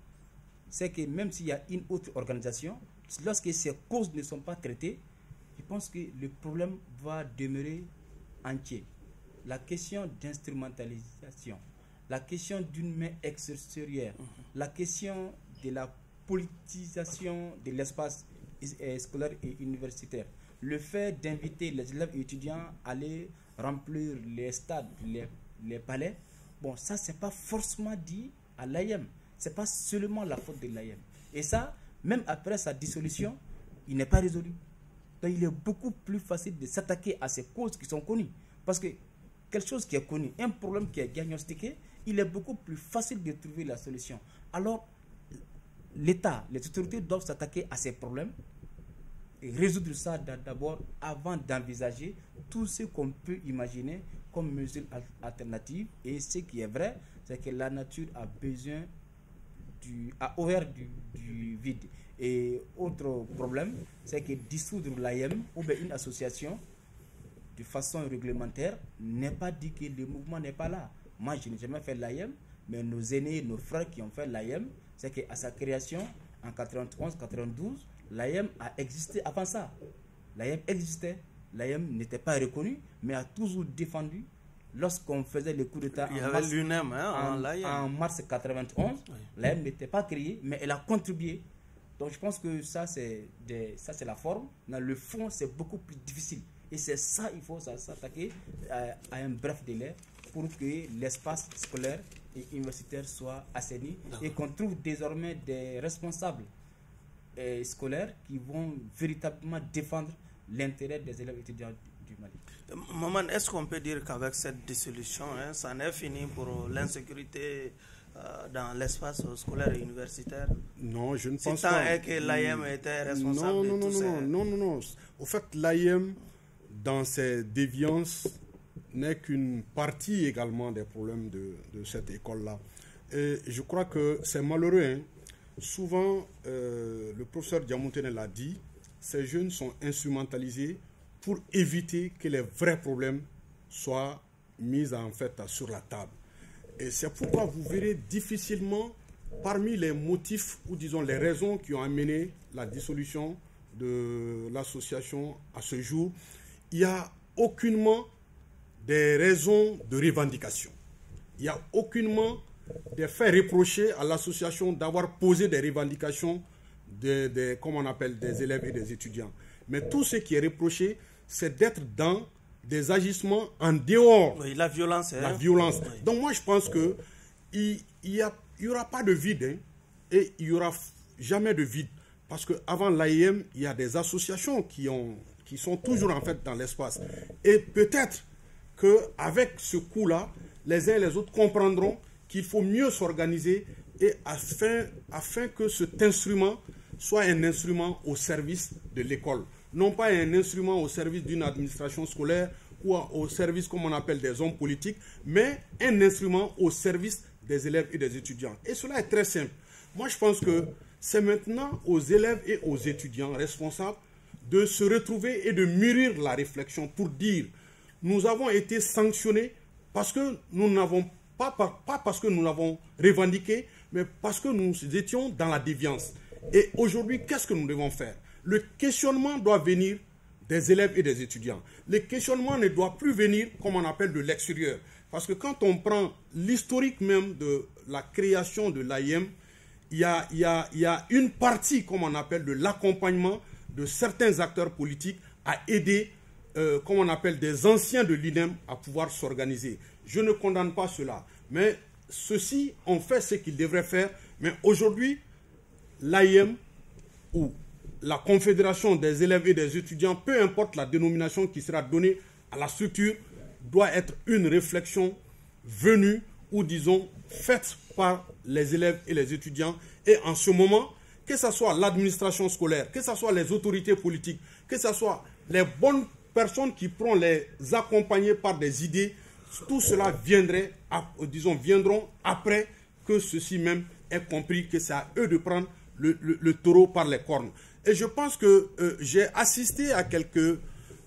c'est que même s'il y a une autre organisation, lorsque ces causes ne sont pas traitées, je pense que le problème va demeurer entier. La question d'instrumentalisation, la question d'une main extérieure, la question de la politisation de l'espace scolaire et universitaire, le fait d'inviter les élèves et étudiants à aller remplir les stades, les palais, bon, ça, c'est pas forcément dit à l'AIM. C'est pas seulement la faute de l'AIM. Et ça, même après sa dissolution, il n'est pas résolu. Donc, il est beaucoup plus facile de s'attaquer à ces causes qui sont connues. Parce que quelque chose qui est connu, un problème qui est diagnostiqué, il est beaucoup plus facile de trouver la solution. Alors, l'État, les autorités doivent s'attaquer à ces problèmes et résoudre ça d'abord avant d'envisager tout ce qu'on peut imaginer comme mesures alternatives. Et ce qui est vrai, c'est que la nature a besoin a ouvert du vide. Et autre problème, c'est que dissoudre l'AIM ou bien une association de façon réglementaire n'est pas dit que le mouvement n'est pas là. Moi, je n'ai jamais fait l'AIM, mais nos aînés, nos frères qui ont fait l'AIM, c'est qu'à sa création, en 91-92, l'AIM a existé avant ça. L'AIM existait. L'AIM n'était pas reconnu, mais a toujours défendu. Lorsqu'on faisait le coup d'État en mars 91, oui. L'AIM n'était pas créée, mais elle a contribué. Donc je pense que ça c'est la forme. Dans le fond, c'est beaucoup plus difficile. Et c'est ça, il faut s'attaquer à un bref délai pour que l'espace scolaire et universitaire soit assaini et qu'on trouve désormais des responsables scolaires qui vont véritablement défendre l'intérêt des élèves étudiants du du Mali. Maman, est-ce qu'on peut dire qu'avec cette dissolution, ça n'est fini pour l'insécurité dans l'espace scolaire et universitaire? Non, je ne pense pas. pas. C'est tant que l'AIM était responsable de tout ça. Non. Au fait, l'AIM, dans ses déviances, n'est qu'une partie également des problèmes de cette école-là. Et je crois que c'est malheureux. Souvent, le professeur Diamontene l'a dit, ces jeunes sont instrumentalisés pour éviter que les vrais problèmes soient mis en fait sur la table. Et c'est pourquoi vous verrez difficilement, parmi les motifs ou disons les raisons qui ont amené la dissolution de l'association à ce jour, il n'y a aucunement des raisons de revendication. Il n'y a aucunement des faits reprochés à l'association d'avoir posé des revendications comme on appelle, des élèves et des étudiants. Mais tout ce qui est reproché, c'est d'être dans des agissements en dehors. Oui, la violence. La violence. Oui. Donc moi, je pense qu'il n'y aura pas de vide et il n'y aura jamais de vide. Parce qu'avant l'AIM, il y a des associations qui sont toujours en fait dans l'espace. Et peut-être qu'avec ce coup-là, les uns et les autres comprendront qu'il faut mieux s'organiser et afin que cet instrument soit un instrument au service de l'école. Non pas un instrument au service d'une administration scolaire ou au service, comme on appelle, des hommes politiques, mais un instrument au service des élèves et des étudiants. Et cela est très simple. Moi, je pense que c'est maintenant aux élèves et aux étudiants responsables de se retrouver et de mûrir la réflexion pour dire nous avons été sanctionnés parce que nous n'avons pas parce que nous l'avons revendiqué, mais parce que nous étions dans la déviance. Et aujourd'hui, qu'est-ce que nous devons faire? Le questionnement doit venir des élèves et des étudiants. Le questionnement ne doit plus venir, comme on appelle, de l'extérieur. Parce que quand on prend l'historique même de la création de l'AIM, il y a une partie, comme on appelle, de l'accompagnement de certains acteurs politiques à aider, comme on appelle, des anciens de l'INEM à pouvoir s'organiser. Je ne condamne pas cela. Mais ceux-ci ont fait ce qu'ils devraient faire. Mais aujourd'hui, l'AIM ou la Confédération des élèves et des étudiants, peu importe la dénomination qui sera donnée à la structure, doit être une réflexion venue ou disons faite par les élèves et les étudiants. Et en ce moment, que ce soit l'administration scolaire, que ce soit les autorités politiques, que ce soit les bonnes personnes qui pourront les accompagner par des idées, tout cela viendront après que ceux-ci même aient compris que c'est à eux de prendre le taureau par les cornes. Et je pense que j'ai assisté à quelques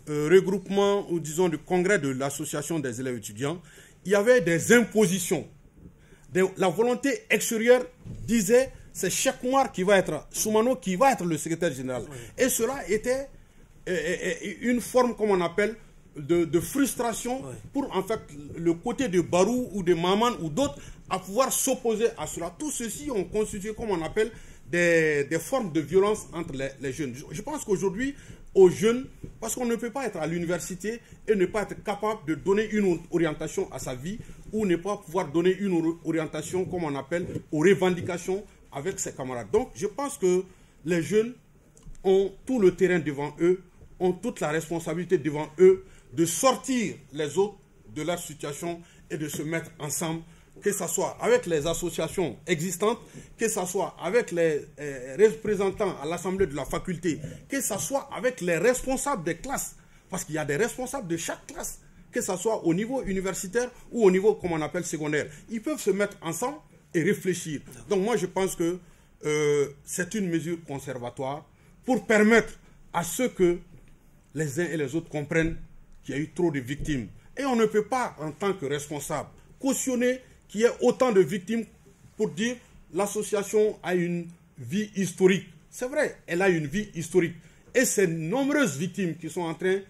regroupements ou disons du congrès de l'association des élèves étudiants. Il y avait des impositions. La volonté extérieure disait c'est Cheikh Oumar qui va être, Soumano qui va être le secrétaire général. Oui. Et cela était une forme, comme on appelle, de frustration pour en fait le côté de Barou ou de Maman ou d'autres à pouvoir s'opposer à cela. Tout ceci ont constitué, comme on appelle, des formes de violence entre les jeunes. Je pense qu'aujourd'hui, aux jeunes, parce qu'on ne peut pas être à l'université et ne pas être capable de donner une orientation à sa vie ou ne pas pouvoir donner une orientation, comme on appelle, aux revendications avec ses camarades. Donc, je pense que les jeunes ont tout le terrain devant eux, ont toute la responsabilité devant eux de sortir les autres de leur situation et de se mettre ensemble, que ce soit avec les associations existantes, que ce soit avec les représentants à l'Assemblée de la faculté, que ce soit avec les responsables des classes, parce qu'il y a des responsables de chaque classe, que ce soit au niveau universitaire ou au niveau, comme on appelle, secondaire. Ils peuvent se mettre ensemble et réfléchir. Donc moi, je pense que c'est une mesure conservatoire pour permettre à ceux que les uns et les autres comprennent qu'il y a eu trop de victimes. Et on ne peut pas, en tant que responsable, cautionner qu'il y ait autant de victimes pour dire l'association a une vie historique. C'est vrai, elle a une vie historique. Et ces nombreuses victimes qui sont en train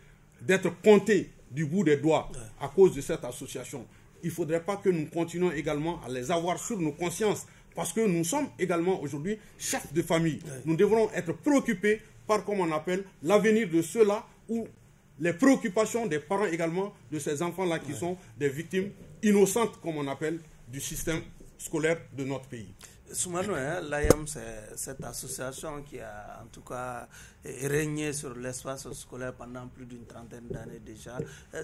d'être comptées du bout des doigts à cause de cette association, il ne faudrait pas que nous continuions également à les avoir sur nos consciences. Parce que nous sommes également aujourd'hui chefs de famille. Nous devrons être préoccupés par, comme on appelle, l'avenir de ceux-là ou les préoccupations des parents également de ces enfants-là qui sont des victimes innocentes, comme on appelle, du système scolaire de notre pays. Soumano, l'AYAM, c'est cette association qui a en tout cas régné sur l'espace scolaire pendant plus d'une trentaine d'années déjà.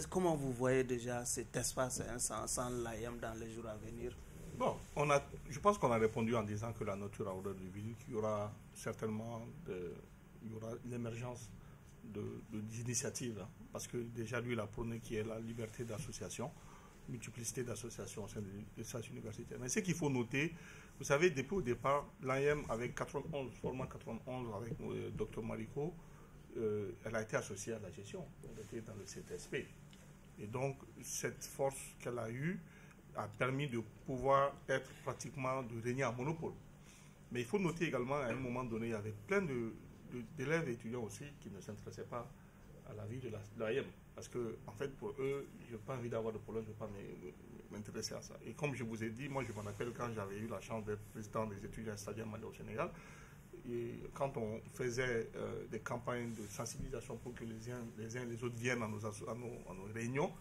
Comment vous voyez déjà cet espace sans l'AYAM dans les jours à venir? Bon, je pense qu'on a répondu en disant que la nature a horreur du vide, qu'il y aura certainement l'émergence d'initiatives, hein, parce que déjà lui il a prôné qui est la liberté d'association, multiplicité d'associations au sein de sa université. Mais ce qu'il faut noter, vous savez, depuis au départ, l'AYM avec 91, formant 91 avec Dr Marico, elle a été associée à la gestion, elle était dans le CTSP. Et donc cette force qu'elle a eue a permis de pouvoir être pratiquement, de régner en monopole. Mais il faut noter également, à un moment donné, il y avait plein d'élèves et étudiants aussi qui ne s'intéressaient pas à la vie de l'AYM. Parce que, en fait, pour eux, je n'ai pas envie d'avoir de problème, je ne veux pas m'intéresser à ça. Et comme je vous ai dit, moi, je m'en rappelle quand j'avais eu la chance d'être président des étudiants stagiaires Mali au Sénégal. Et quand on faisait des campagnes de sensibilisation pour que les uns et les autres viennent à nos réunions,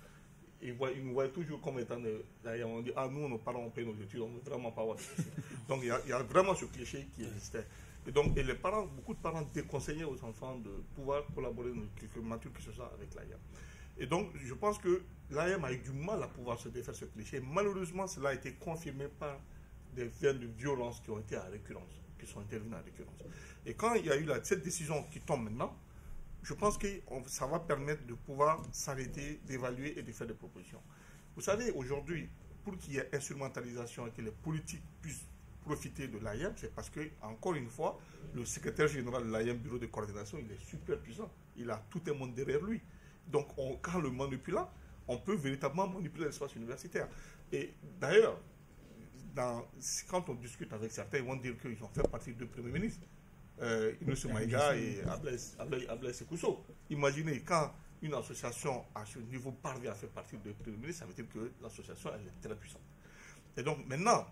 ils nous voient toujours comme étant derrière. On dit, nous, nos parents, on paye nos études, on ne veut vraiment pas avoir de soucis. Donc, il y a vraiment ce cliché qui existait. Et donc, les parents, beaucoup de parents déconseillaient aux enfants de pouvoir collaborer dans quelque nature que ce soit avec l'AYAM. Et donc, je pense que l'AYAM a eu du mal à pouvoir se défaire ce cliché. Malheureusement, cela a été confirmé par des faits de violence qui ont été à récurrence, qui sont intervenus à récurrence. Et quand il y a eu cette décision qui tombe maintenant, je pense que ça va permettre de pouvoir s'arrêter, d'évaluer et de faire des propositions. Vous savez, aujourd'hui, pour qu'il y ait instrumentalisation et que les politiques puissent profiter de l'AYAM, c'est parce que, encore une fois, le secrétaire général de l'AYAM, bureau de coordination, il est super puissant. Il a tout un monde derrière lui. Donc, quand le manipulant, on peut véritablement manipuler l'espace universitaire. Et d'ailleurs, quand on discute avec certains, ils vont dire qu'ils ont fait partie du Premier ministre. Inoussou Maïga et Ablaye Sekousso. Imaginez, quand une association à ce niveau parvient à faire partie du Premier ministre, ça veut dire que l'association elle est très puissante. Et donc maintenant,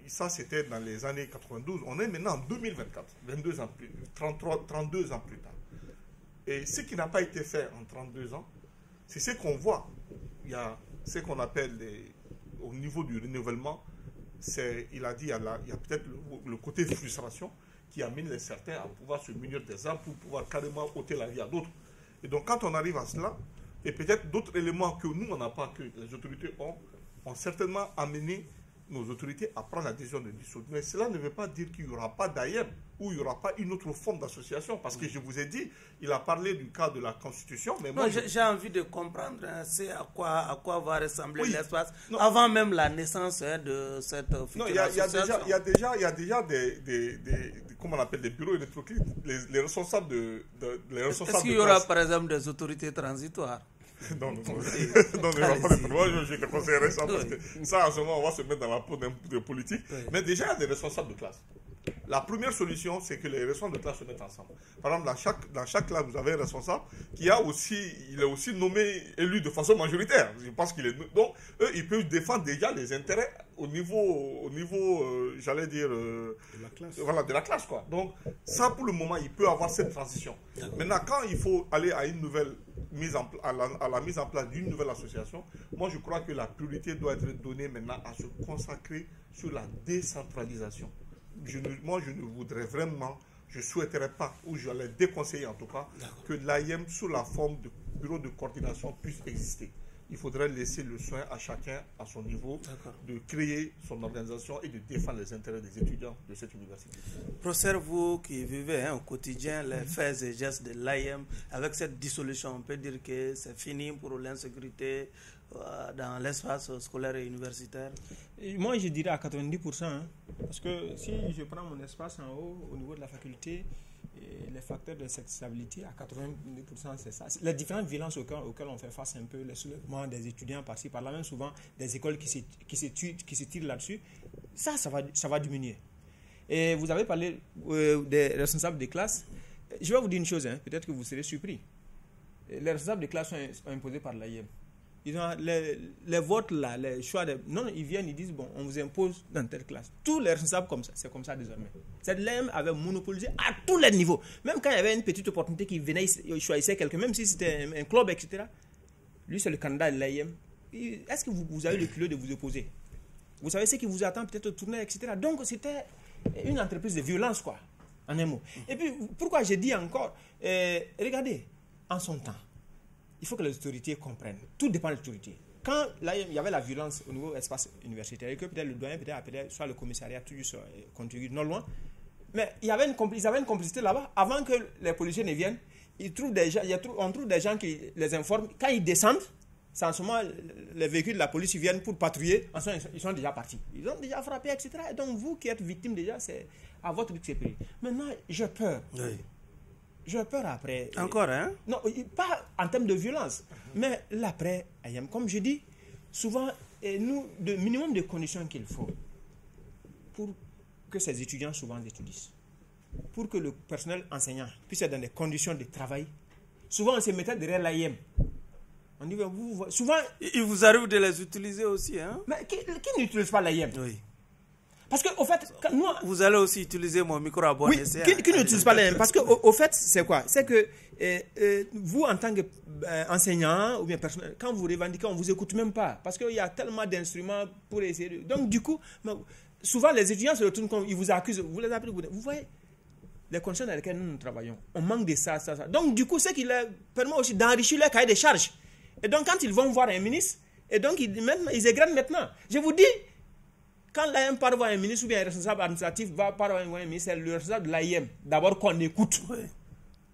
ça c'était dans les années 92, on est maintenant en 2024, 32 ans plus tard. Et ce qui n'a pas été fait en 32 ans, c'est ce qu'on voit. Il y a ce qu'on appelle au niveau du renouvellement, il a dit, il y a peut-être le côté frustration qui amène les certains à pouvoir se munir des armes pour pouvoir carrément ôter la vie à d'autres. Et donc quand on arrive à cela, et peut-être d'autres éléments que nous on n'a pas, que les autorités ont certainement amené nos autorités à prendre la décision de dissoudre. Mais cela ne veut pas dire qu'il n'y aura pas d'AYAM ou il n'y aura pas une autre forme d'association. Parce que je vous ai dit, il a parlé du cas de la Constitution. Mais moi, j'ai envie de comprendre c'est à quoi va ressembler l'espace avant même la naissance de cette future association. Il y a déjà des comment on appelle, des bureaux électriques, les responsables Est-ce qu'il y aura par exemple des autorités transitoires? Non, moi je te conseillerais ça parce que ça, en ce moment, on va se mettre dans la peau des politiques. Mais déjà, il y a des responsables de classe. La première solution, c'est que les responsables de classe se mettent ensemble. Par exemple, dans chaque classe, vous avez un responsable qui il est aussi nommé, élu de façon majoritaire. Je pense qu'il est. Donc, eux, ils peuvent défendre déjà les intérêts au niveau j'allais dire, de la classe. Voilà, de la classe, quoi. Donc, ça, pour le moment, il peut avoir cette transition. Maintenant, quand il faut aller à une nouvelle à la mise en place d'une nouvelle association, moi, je crois que la priorité doit être donnée maintenant à se consacrer sur la décentralisation. Moi, je ne voudrais vraiment, je ne souhaiterais pas, ou je l'ai déconseillé en tout cas, que l'AYAM, sous la forme de bureau de coordination, puisse exister. Il faudrait laisser le soin à chacun, à son niveau, de créer son organisation et de défendre les intérêts des étudiants de cette université. Professeur, vous qui vivez au quotidien les faits et gestes de l'AYAM, avec cette dissolution, on peut dire que c'est fini pour l'insécurité dans l'espace scolaire et universitaire? Moi, je dirais à 90%, hein, parce que si je prends mon espace en haut, au niveau de la faculté, les facteurs de cette stabilité, à 90%, c'est ça. Les différentes violences auxquelles on fait face, un peu les soulèvements des étudiants par-ci, par-là, même souvent des écoles qui se tirent là-dessus, ça va diminuer. Et vous avez parlé des responsables des classes. Je vais vous dire une chose, hein, peut-être que vous serez surpris. Les responsables des classes sont imposés par l'AYAM. Ils ont les votes là, les choix non, ils viennent, ils disent bon, on vous impose dans telle classe. Tous les responsables comme ça, c'est comme ça désormais. Cette l'AYAM avait monopolisé à tous les niveaux. Même quand il y avait une petite opportunité qui venait, il choisissait quelqu'un, même si c'était un club, etc. Lui, c'est le candidat de l'AYAM. Est-ce que vous avez le culot de vous opposer? Vous savez ce qui vous attend peut-être au tournoi, etc. Donc, c'était une entreprise de violence, quoi, en un mot. Et puis, pourquoi j'ai dit encore, regardez, en son temps, il faut que les autorités comprennent. Tout dépend de l'autorité. Quand là, il y avait la violence au niveau de l'espace universitaire, et que peut-être le doyen peut-être appelait soit le commissariat, tout juste contribué, non loin, mais ils avaient une complicité là-bas. Avant que les policiers ne viennent, on trouve des gens qui les informent. Quand ils descendent, c'est en ce moment les véhicules de la police viennent pour patrouiller. En ce moment, ils sont déjà partis. Ils ont déjà frappé, etc. Et donc, vous qui êtes victime déjà, c'est à votre risque et péril. Maintenant, j'ai peur. Oui. J'ai peur après. Encore, hein? Non, pas en termes de violence, mais l'après, comme je dis, souvent, nous, le minimum de conditions qu'il faut pour que ces étudiants souvent étudient, pour que le personnel enseignant puisse être dans des conditions de travail, souvent on se mettait derrière l'AIM. On dit, souvent... Il vous arrive de les utiliser aussi, hein? Mais qui n'utilise pas l'AIM? Oui. Parce qu'au fait, nous... Vous allez aussi utiliser mon micro à bon escient. Oui, qui n'utilise pas l'AIM? Parce qu'au fait, c'est quoi? C'est que vous, en tant qu'enseignant ou bien personnel, quand vous revendiquez, on ne vous écoute même pas. Parce qu'il y a tellement d'instruments pour essayer de... Donc, du coup, souvent, les étudiants se retournent comme ils vous accusent. Vous les appelez, vous voyez les conditions dans lesquelles nous travaillons. On manque de ça. Donc, du coup, c'est qui leur permet aussi d'enrichir leur cahier de charges. Et donc, quand ils vont voir un ministre, et donc, ils égrènent maintenant. Je vous dis, quand l'AIM part voir un ministre ou bien un responsable administratif va part voir un ministre, c'est le responsable de l'AIM. D'abord qu'on écoute. Oui.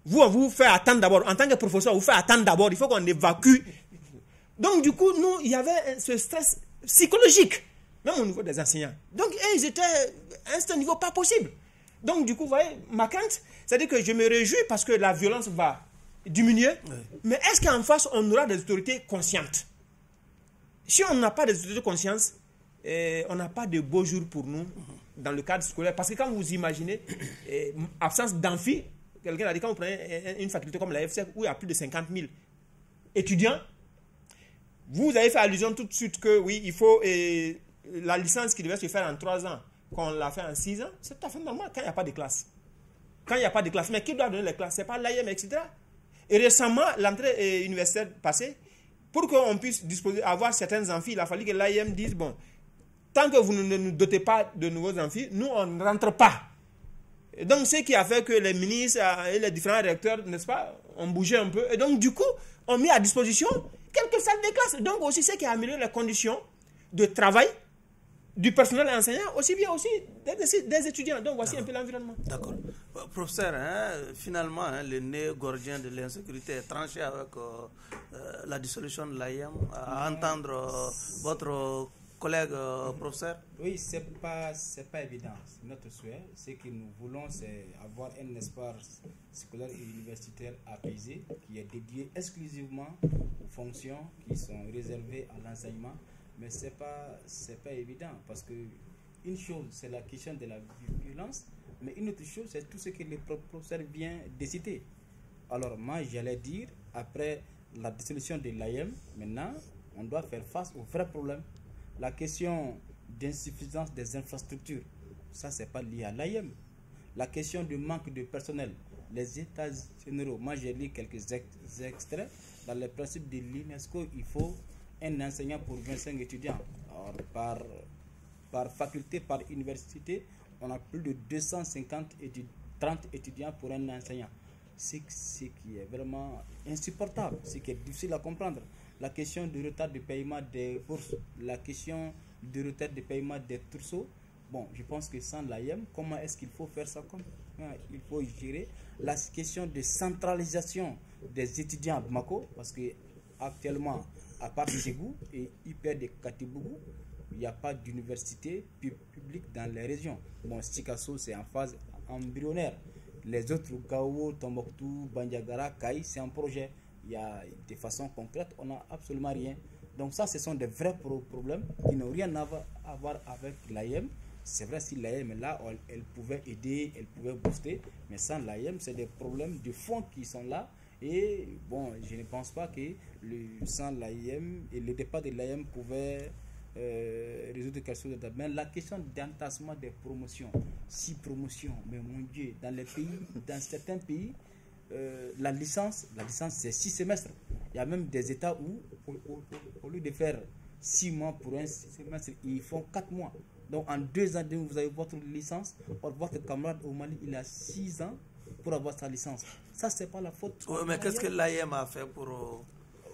Vous, on vous fait attendre d'abord. En tant que professeur, on vous fait attendre d'abord. Il faut qu'on évacue. Donc, du coup, nous, il y avait ce stress psychologique, même au niveau des enseignants. Donc, ils étaient à un niveau pas possible. Donc, du coup, vous voyez, ma crainte, c'est-à-dire que je me réjouis parce que la violence va diminuer. Oui. Mais est-ce qu'en face, on aura des autorités conscientes? Si on n'a pas des autorités conscientes, on n'a pas de beaux jours pour nous dans le cadre scolaire. Parce que quand vous imaginez absence d'amphi, quelqu'un a dit quand vous prenez une faculté comme la FCF où il y a plus de 50 000 étudiants, vous avez fait allusion tout de suite que oui, il faut la licence qui devait se faire en 3 ans, qu'on l'a fait en 6 ans, c'est tout à fait normal quand il n'y a pas de classe. Quand il n'y a pas de classe, mais qui doit donner les classes? Ce n'est pas l'AIM, etc. Et récemment, l'entrée universitaire passée, pour qu'on puisse avoir certains amphis, il a fallu que l'AIM dise, bon, tant que vous ne nous dotez pas de nouveaux amphis, nous, on ne rentre pas. Et donc, ce qui a fait que les ministres et les différents recteurs, n'est-ce pas, ont bougé un peu. Et donc, du coup, on mis à disposition quelques salles de classe. Donc, aussi, ce qui a amélioré les conditions de travail du personnel enseignant, aussi bien aussi des étudiants. Donc, voici un peu l'environnement. D'accord. Professeur, finalement, le nœud gordien de l'insécurité est tranché avec la dissolution de l'AIM. À entendre votre collègue professeur? Oui, c'est pas évident. Notre souhait, c'est que nous voulons, c'est avoir un espace scolaire et universitaire apaisé qui est dédié exclusivement aux fonctions qui sont réservées à l'enseignement. Mais c'est pas évident parce que une chose, c'est la question de la violence, mais une autre chose, c'est tout ce que le professeur vient de citer. Alors moi, j'allais dire, après la dissolution de l'AIM, maintenant, on doit faire face aux vrais problèmes. La question d'insuffisance des infrastructures, ça, c'est pas lié à l'AIM. La question du manque de personnel, les états généraux, moi, j'ai lu quelques extraits. Dans les principes de l'UNESCO, il faut un enseignant pour 25 étudiants. Alors, par faculté, par université, on a plus de 30 étudiants pour un enseignant. C'est ce qui est vraiment insupportable, ce qui est difficile à comprendre. La question du retard de paiement des bourses, la question du retard de paiement des trousseaux. Bon, je pense que sans l'AIM, comment est-ce qu'il faut faire ça? Il faut gérer la question de centralisation des étudiants à Bamako, parce que actuellement, à part Ségou et hyper de Katibougou, il n'y a pas d'université publique dans les régions. Bon, Sikasso, c'est en phase embryonnaire. Les autres, Gao, Tombouctou, Bandiagara, Kaï, c'est un projet. Il y a de façon concrète, on n'a absolument rien. Donc ça, ce sont des vrais problèmes qui n'ont rien à voir avec l'AIM. C'est vrai, si l'AIM est là, elle pouvait aider, elle pouvait booster, mais sans l'AIM, c'est des problèmes de fond qui sont là. Et bon, je ne pense pas que sans l'AIM et le départ de l'AIM pouvait résoudre quelque chose d'autre. Mais la question d'entassement des promotions, 6 promotions, mais mon Dieu, dans certains pays, la licence c'est 6 semestres. Il y a même des États où, au lieu de faire 6 mois pour un semestre, ils font 4 mois. Donc en 2 ans, vous avez votre licence. Or, votre camarade au Mali, il a 6 ans pour avoir sa licence. Ça, c'est pas la faute. Oui, mais qu'est-ce que l'AIM a fait pour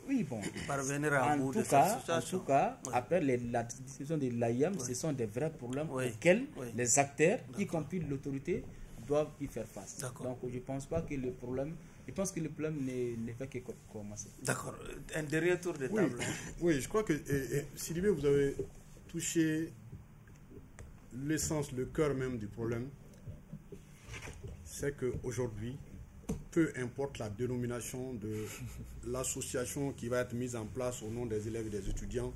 oui, bon. parvenir à bout de cette situation? En tout cas, oui. Après la discussion de l'AIM, ce sont des vrais problèmes auxquels les acteurs, y compris l'autorité, doivent y faire face. Donc je ne pense pas que le problème... Je pense que le problème ne fait que commencer. D'accord. Un dernier tour de table. Oui, je crois que, Sidibé, vous avez touché l'essence, le cœur même du problème. C'est qu'aujourd'hui, peu importe la dénomination de l'association qui va être mise en place au nom des élèves et des étudiants,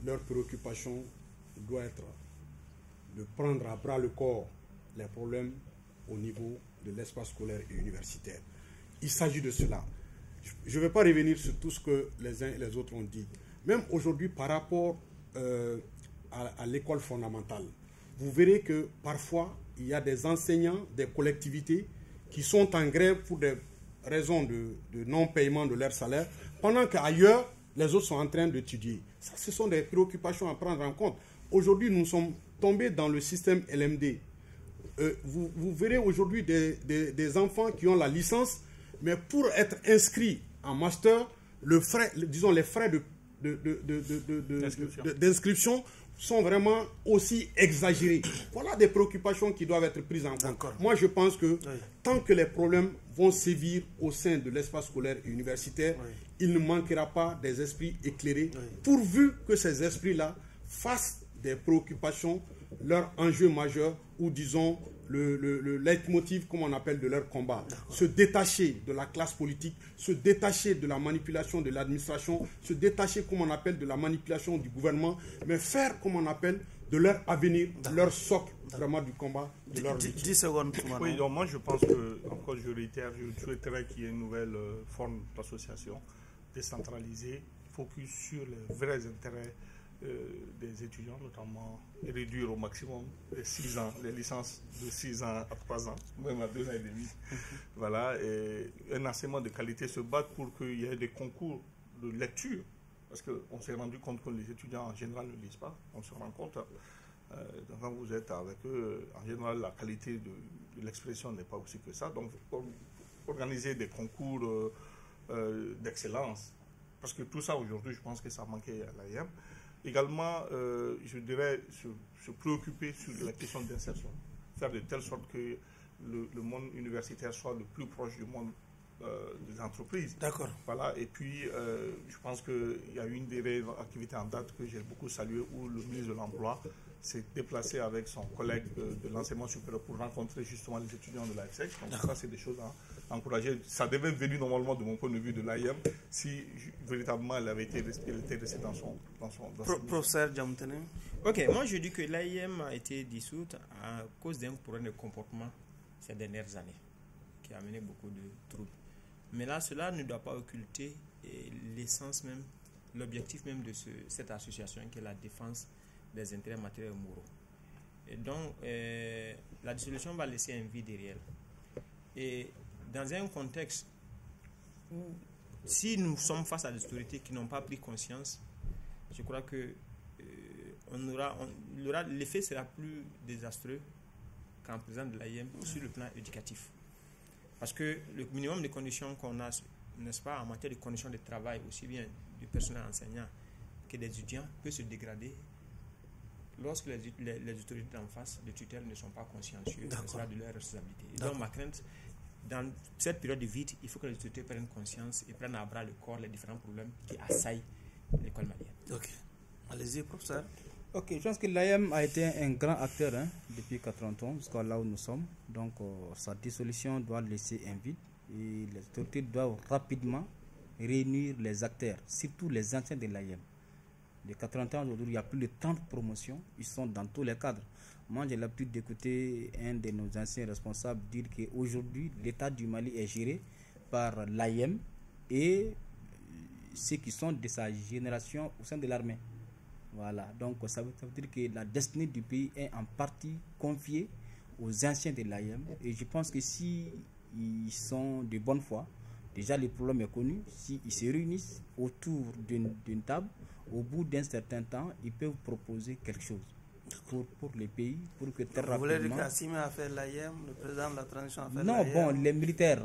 leur préoccupation doit être de prendre à bras le corps les problèmes au niveau de l'espace scolaire et universitaire. Il s'agit de cela. Je ne vais pas revenir sur tout ce que les uns et les autres ont dit. Même aujourd'hui, par rapport à l'école fondamentale, vous verrez que parfois, il y a des enseignants, des collectivités qui sont en grève pour des raisons de non-paiement de leur salaire, pendant qu'ailleurs, les autres sont en train d'étudier. Ça, ce sont des préoccupations à prendre en compte. Aujourd'hui, nous sommes tombés dans le système LMD. Vous verrez aujourd'hui des enfants qui ont la licence, mais pour être inscrits en master, les frais d'inscription sont vraiment aussi exagérés. Voilà des préoccupations qui doivent être prises en compte. Moi, je pense que tant que les problèmes vont sévir au sein de l'espace scolaire et universitaire, il ne manquera pas des esprits éclairés, pourvu que ces esprits-là fassent des préoccupations leur enjeu majeur, ou disons le leitmotiv, comme on appelle, de leur combat. Se détacher de la classe politique, se détacher de la manipulation de l'administration, se détacher, comme on appelle, de la manipulation du gouvernement, mais faire, comme on appelle, de leur avenir, leur socle vraiment du combat, de leur 10 secondes. Oui, donc moi je pense que, encore je réitère, je souhaiterais qu'il y ait une nouvelle forme d'association décentralisée, focus sur les vrais intérêts des étudiants, notamment réduire au maximum les 6 ans, les licences de 6 ans à 3 ans, même à 2 ans et demi. Voilà, et un enseignement de qualité, se battre pour qu'il y ait des concours de lecture, parce qu'on s'est rendu compte que les étudiants en général ne lisent pas. On se rend compte, quand vous êtes avec eux, en général la qualité de l'expression n'est pas aussi que ça. Donc organiser des concours d'excellence, parce que tout ça aujourd'hui, je pense que ça manquait à l'AIM. Également, je dirais se préoccuper sur la question d'insertion, faire de telle sorte que le monde universitaire soit le plus proche du monde des entreprises. D'accord. Voilà, et puis je pense qu'il y a une des activités en date que j'ai beaucoup saluées où le ministre de l'Emploi s'est déplacé avec son collègue de l'enseignement supérieur pour rencontrer justement les étudiants de l'AFSEC. Donc ça, c'est des choses à encourager. Ça devait venir normalement de mon point de vue de l'AIM si véritablement elle était restée dans son Professeur Djamtene. Ok, moi je dis que l'AIM a été dissoute à cause d'un problème de comportement ces dernières années qui a amené beaucoup de troubles. Mais là, cela ne doit pas occulter l'essence même, l'objectif même de cette association qui est la défense des intérêts matériels et moraux. Et donc, la dissolution va laisser un vide réel. Et dans un contexte où, si nous sommes face à des autorités qui n'ont pas pris conscience, je crois que l'effet sera plus désastreux qu'en présence de l'AIM sur le plan éducatif. Parce que le minimum de conditions qu'on a, n'est-ce pas, en matière de conditions de travail, aussi bien du personnel enseignant que des étudiants, peut se dégrader lorsque les autorités en face de tutelle ne sont pas consciencieuses de leur responsabilité. Donc ma crainte, dans cette période de vide, il faut que les autorités prennent conscience et prennent à bras le corps les différents problèmes qui assaillent l'école malienne. Ok. Allez-y, professeur. Ok, je pense que l'AIM a été un grand acteur depuis 80 ans jusqu'à là où nous sommes. Donc sa dissolution doit laisser un vide et les autorités doivent rapidement réunir les acteurs, surtout les anciens de l'AIM. De 80 ans aujourd'hui, il y a plus de 30 promotions, ils sont dans tous les cadres. Moi, j'ai l'habitude d'écouter un de nos anciens responsables dire qu'aujourd'hui, l'État du Mali est géré par l'AIM et ceux qui sont de sa génération au sein de l'armée. Voilà, donc ça veut dire que la destinée du pays est en partie confiée aux anciens de l'AIM. Et je pense que si ils sont de bonne foi, déjà le problème est connu, s'ils se réunissent autour d'une table, au bout d'un certain temps, ils peuvent proposer quelque chose pour les pays, pour que très Vous voulez dire rapidement... qu'Assimi a fait l'AIM, le président de la transition a fait Non, l'AIM? bon, les militaires,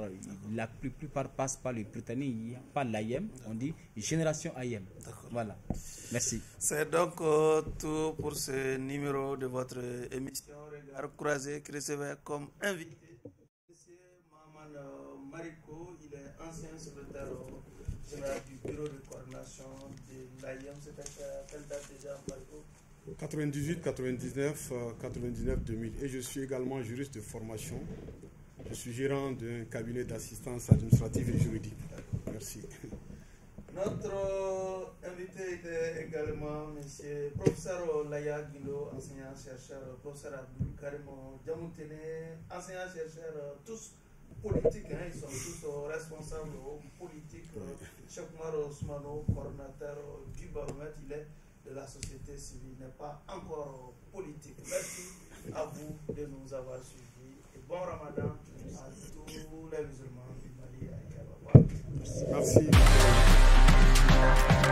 la plupart passent par les Britanniques, il n'y a pas l'AIM, on dit génération AIM. Voilà, merci. C'est donc tout pour ce numéro de votre émission Regard Croisé qui recevait comme invité M. Maman Mariko. Il est ancien secrétaire général du bureau de coordination de l'AIM. C'était à quelle date déjà, Mariko? 98, 99, 99, 2000. Et je suis également juriste de formation. Je suis gérant d'un cabinet d'assistance administrative et juridique. Merci. Notre invité était également M. professeur Laya Guilo, enseignant-chercheur, professeur Abdul Karim Djamoutene, enseignant-chercheur, tous politiques, hein, ils sont tous responsables politiques. Cheikh Oumar Ousmano, coordinateur du baromètre, il est de la société civile, n'est pas encore politique. Merci à vous de nous avoir suivis et bon Ramadan à tous les musulmans du Mali et à Merci. Merci.